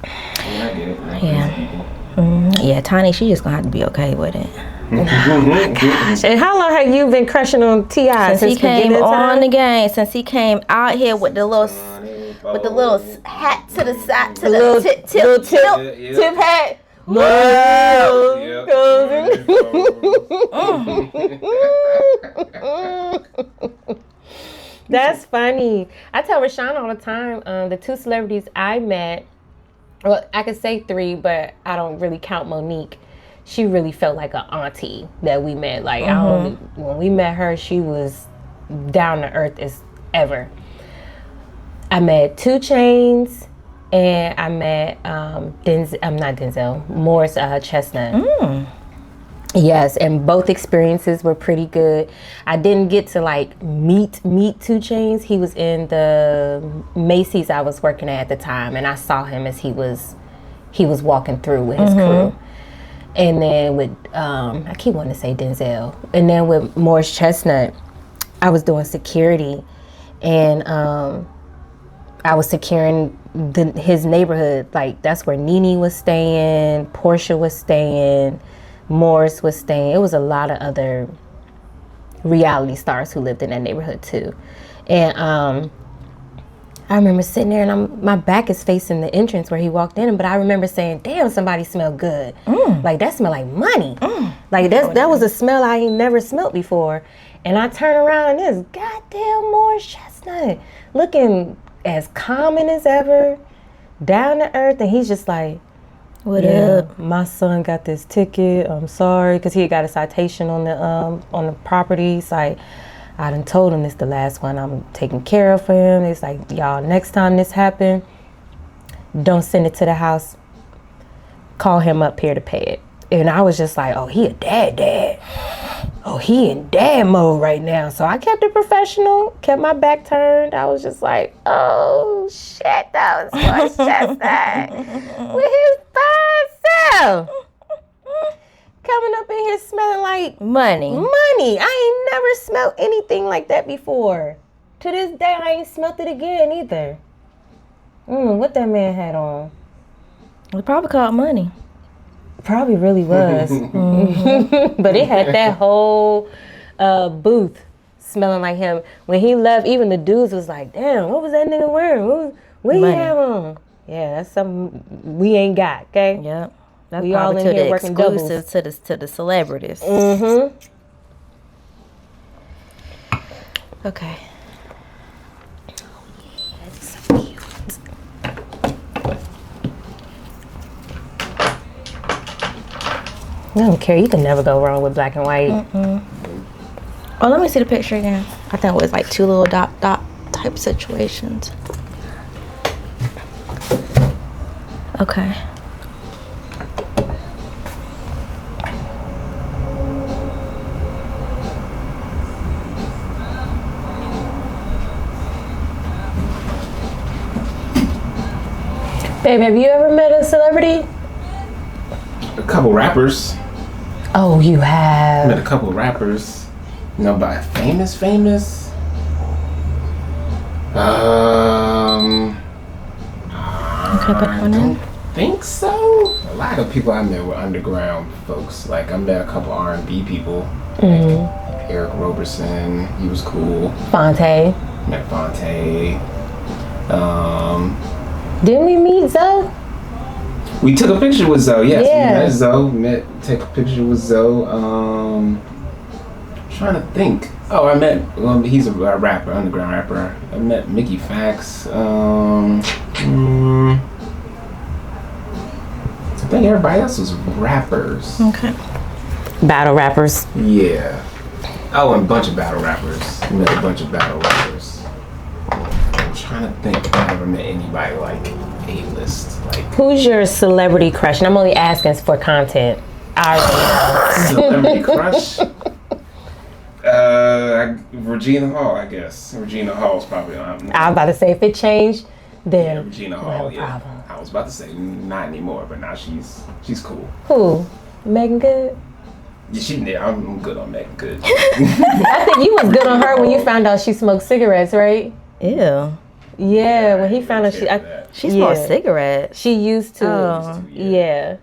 I get it. Yeah, Tiny, she just gonna have to be okay with it. And how long have you been crushing on T.I.? Since he came on the game, since he came out here with the little hat to the side, to the tip hat. That's funny. I tell Rashawn all the time, the 2 celebrities I met, well, I could say 3, but I don't really count Monique. She really felt like an auntie that we met. Like, when we met her, she was down to earth as ever. I met 2 Chainz, and I met Morris Chestnut. Yes, and both experiences were pretty good. I didn't get to like meet 2 Chainz. He was in the Macy's I was working at the time, and I saw him as he was walking through with his crew. And then with I keep wanting to say Denzel. And then with Morris Chestnut, I was doing security, and I was securing his neighborhood. Like, that's where Nene was staying, Portia was staying, Morris was staying. It was a lot of other reality stars who lived in that neighborhood too. And I remember sitting there, and my back is facing the entrance where he walked in, but I remember saying, damn, somebody smelled good. Like, that smelled like money. Like, that was a smell I ain't never smelled before. And I turn around, and this goddamn Morris Chestnut looking as common as ever, down to earth, and he's just like, what up? My son got this ticket. I'm sorry, because he had got a citation on the property. It's like, I done told him this the last one I'm taking care of for him. It's like, y'all, next time this happen, don't send it to the house. Call him up here to pay it. And I was just like, oh, he a dad. Oh, he in dad mode right now. So I kept it professional, kept my back turned. I was just like, oh, shit, that was Morris Chestnut with his fine self. Coming up in here smelling like money. I ain't never smelled anything like that before. To this day, I ain't smelled it again either. What that man had on? It probably called money. Probably really was. But it had that whole booth smelling like him. When he left, even the dudes was like, damn, what was that nigga wearing? What he have on? Yeah, that's something we ain't got, okay? Yep. That's we probably all in to here the working exclusive doubles. to the celebrities. Okay. That's so cute. I don't care. You can never go wrong with black and white. Oh, let me see the picture again. I think it was like 2 little dot type situations. Okay. Babe, have you ever met a celebrity? A couple rappers. Oh, you have? Met a couple rappers. Nobody famous? Okay, put one in. I don't think so. A lot of people I met were underground folks. Like, I met a couple R&B people. Like Eric Roberson, he was cool. Fonte. Met Fonte. Didn't we meet Zoe? We took a picture with Zoe. Yes, Yeah. we met Zoe. Take a picture with Zoe. Trying to think. Oh, I met. He's a rapper, underground rapper. I met Mickey Fax. I think everybody else was rappers. Okay. Battle rappers. Yeah. Oh, and a bunch of battle rappers. Met a bunch of battle rappers. I'm trying to think if I ever met anybody like A-list. Like, Who's your celebrity crush? And I'm only asking for content. I already know. celebrity crush? Regina Hall, I guess. Regina Hall's probably on. I was about to say, if it changed, Yeah, then Regina no Hall, yeah. problem. I was about to say not anymore, but now she's cool. Who? Megan Good? Yeah, I'm good on that. Good. I think you was good on her when you found out she smoked cigarettes, right? Ew. Yeah, when he found out She smoked cigarettes. She used to. Oh. Yeah.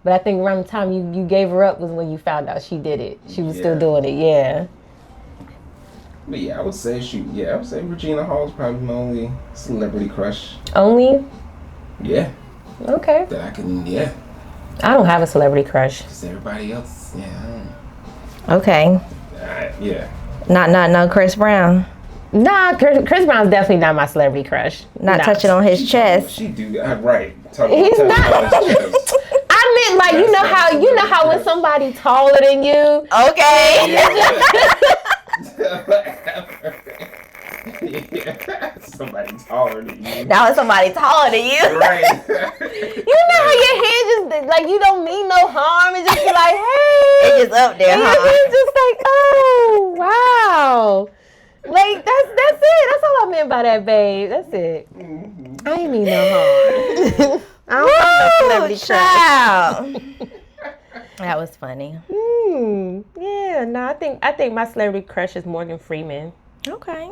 But I think around the time you gave her up was when you found out she did it. She was still doing it, yeah. But yeah, I would say Regina Hall's probably my only celebrity crush. Only? Yeah. Okay. That I can, yeah. I don't have a celebrity crush. Because everybody else, yeah. Okay. Yeah. Not Chris Brown. Nah, Chris Brown's definitely not my celebrity crush. Not touching on his chest. She do that, right. He's not. I meant like, you know how when somebody taller than you. Okay. Yeah. Somebody taller than you. Now it's somebody taller than you. Right. You know how your hand just, like, you don't mean no harm. It just be like, hey. It's just up there, huh? It's just like, oh, wow. Like, that's it. That's all I meant by that, babe. That's it. Mm-hmm. I ain't mean no harm. I don't have no celebrity child. That was funny. Yeah, no, I think my celebrity crush is Morgan Freeman. Okay.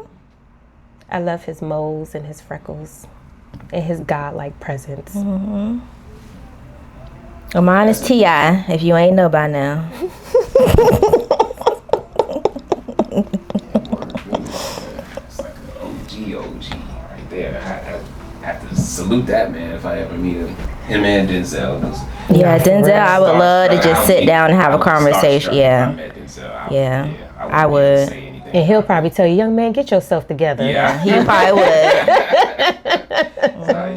I love his moles and his freckles and his godlike presence. Mm-hmm. Well, mine is T.I., if you ain't know by now. It's like an OG right there. I have to salute that man if I ever meet him. Him and Denzel. Yeah, Denzel, I would love to just sit down and have a conversation. Yeah. I would. And he'll probably tell you, young man, get yourself together. Yeah. He probably would.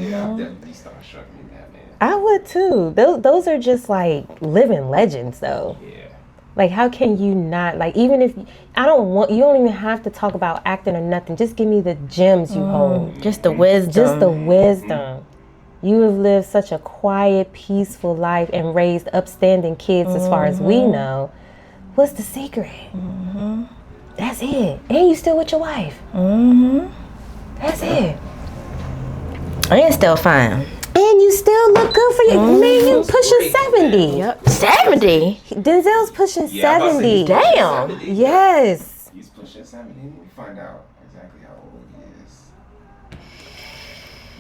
Yeah, I'll definitely start struggling that man. I would too. Those are just like living legends though. Yeah. Like, how can you not, like, even if, you don't even have to talk about acting or nothing. Just give me the gems you hold. Just the wisdom. Just the wisdom. You have lived such a quiet, peaceful life and raised upstanding kids as far as we know. What's the secret? Mm-hmm. That's it. And you still with your wife. Mm-hmm. That's it. And you're still fine. And you still look good for your man. You pushing 70. Yep. 70? Denzel's pushing 70. Damn. 70. Yes. He's pushing 70. We find out exactly how old he is.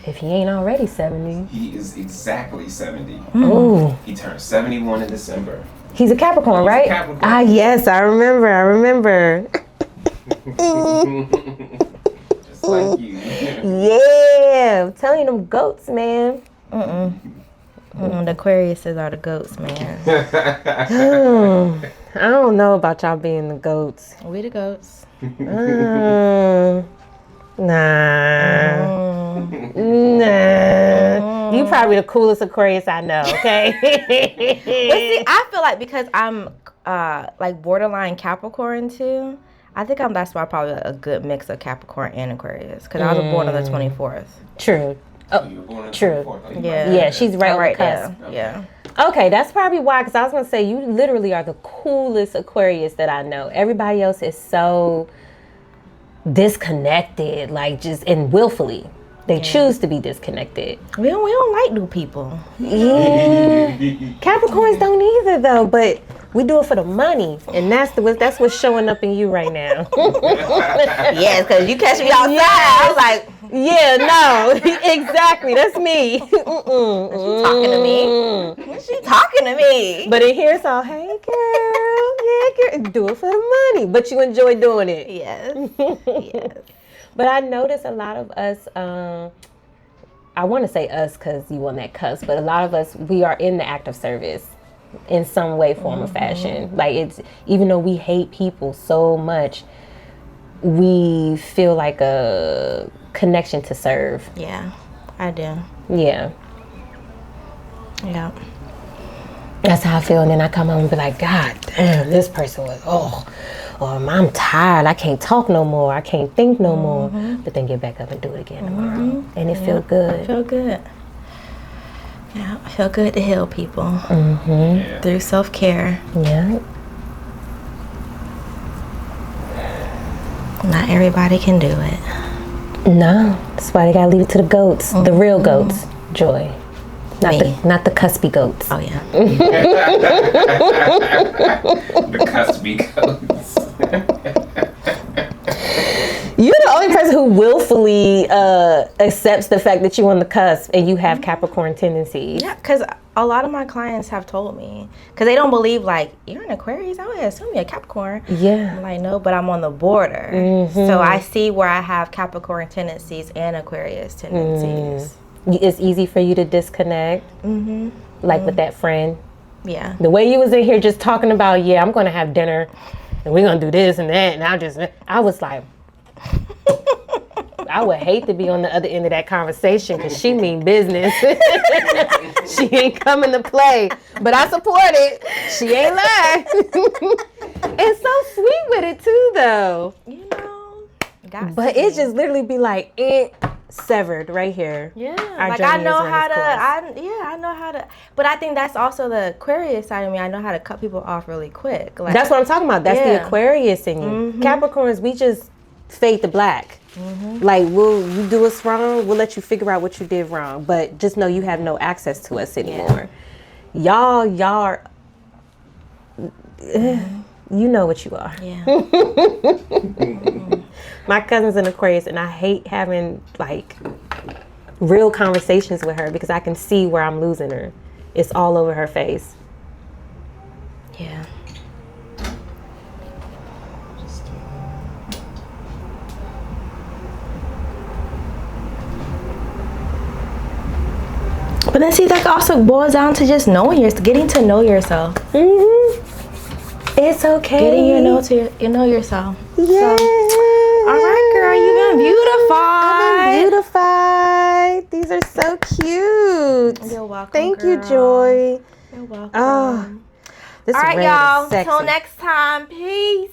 If he ain't already 70. He is exactly 70. Ooh. He turned 71 in December. He's a Capricorn, right? A Capricorn. Ah, yes, I remember. Just like you. Yeah, I'm telling you, them goats, man. The Aquariuses are the goats, man. I don't know about y'all being the goats. We the goats. Nah. You probably the coolest Aquarius I know, okay? But see, I feel like because I'm like borderline Capricorn too, I think that's why probably a good mix of Capricorn and Aquarius. Because I was born on the 24th. True. Oh, you were born on the True. 24th. Yeah, she's right on the cusp. there. Yeah. Okay, that's probably why, because I was going to say, you literally are the coolest Aquarius that I know. Everybody else is so disconnected, like just, and willfully. They choose to be disconnected. We don't like new people. Yeah. Capricorns don't either, though, but we do it for the money, and that's what's showing up in you right now. Yes, because you catch me outside. I was like, yeah, no, exactly. That's me. talking to me. She talking to me. But in here, it's all, hey, girl, do it for the money, but you enjoy doing it. Yes. Yes. But I notice a lot of us, I want to say us because you on that cusp, but a lot of us, we are in the act of service in some way, form, or fashion. Like, it's, even though we hate people so much, we feel like a connection to serve. Yeah, I do. Yeah. Yeah. That's how I feel. And then I come home and be like, God damn, this person was, or I'm tired. I can't talk no more. I can't think no more. But then get back up and do it again tomorrow. And it feel good. Feel good. Yeah, I feel good to heal people through self-care. Yeah. Not everybody can do it. No, that's why they gotta leave it to the goats, the real goats. Joy. Not the cuspy goats. Oh yeah. The cuspy goats. You're the only person who willfully accepts the fact that you're on the cusp and you have Capricorn tendencies. Yeah, because a lot of my clients have told me, because they don't believe, like, you're an Aquarius, I would assume you're a Capricorn. Yeah. I'm like, no, but I'm on the border. So I see where I have Capricorn tendencies and Aquarius tendencies. It's easy for you to disconnect, like with that friend. Yeah. The way you was in here just talking about, yeah, I'm going to have dinner and we're going to do this and that. And I was like, I would hate to be on the other end of that conversation because she mean business. She ain't coming to play, but I support it. She ain't lying. And so sweet with it too, though. You know, but it just literally be like severed right here. Yeah, Our like I journey know is run how its to. course. I know how to. But I think that's also the Aquarius side of me. I know how to cut people off really quick. Like, That's what I'm talking about. That's the Yeah. Aquarius in you. Capricorns, we just fade to black. Like, you do us wrong, we'll let you figure out what you did wrong, but just know you have no access to us anymore. Y'all are, you know what you are. Yeah. My cousin's an Aquarius, and I hate having like real conversations with her because I can see where I'm losing her. It's all over her face. Yeah. But then see, that also boils down to just getting to know yourself. It's okay. Getting you know yourself. Yeah. All right, girl, you've been Beautified. beautified. These are so cute. You're welcome. Thank you, girl. Joy. You're welcome. Oh, this All right, red is y'all. sexy. Till next time. Peace.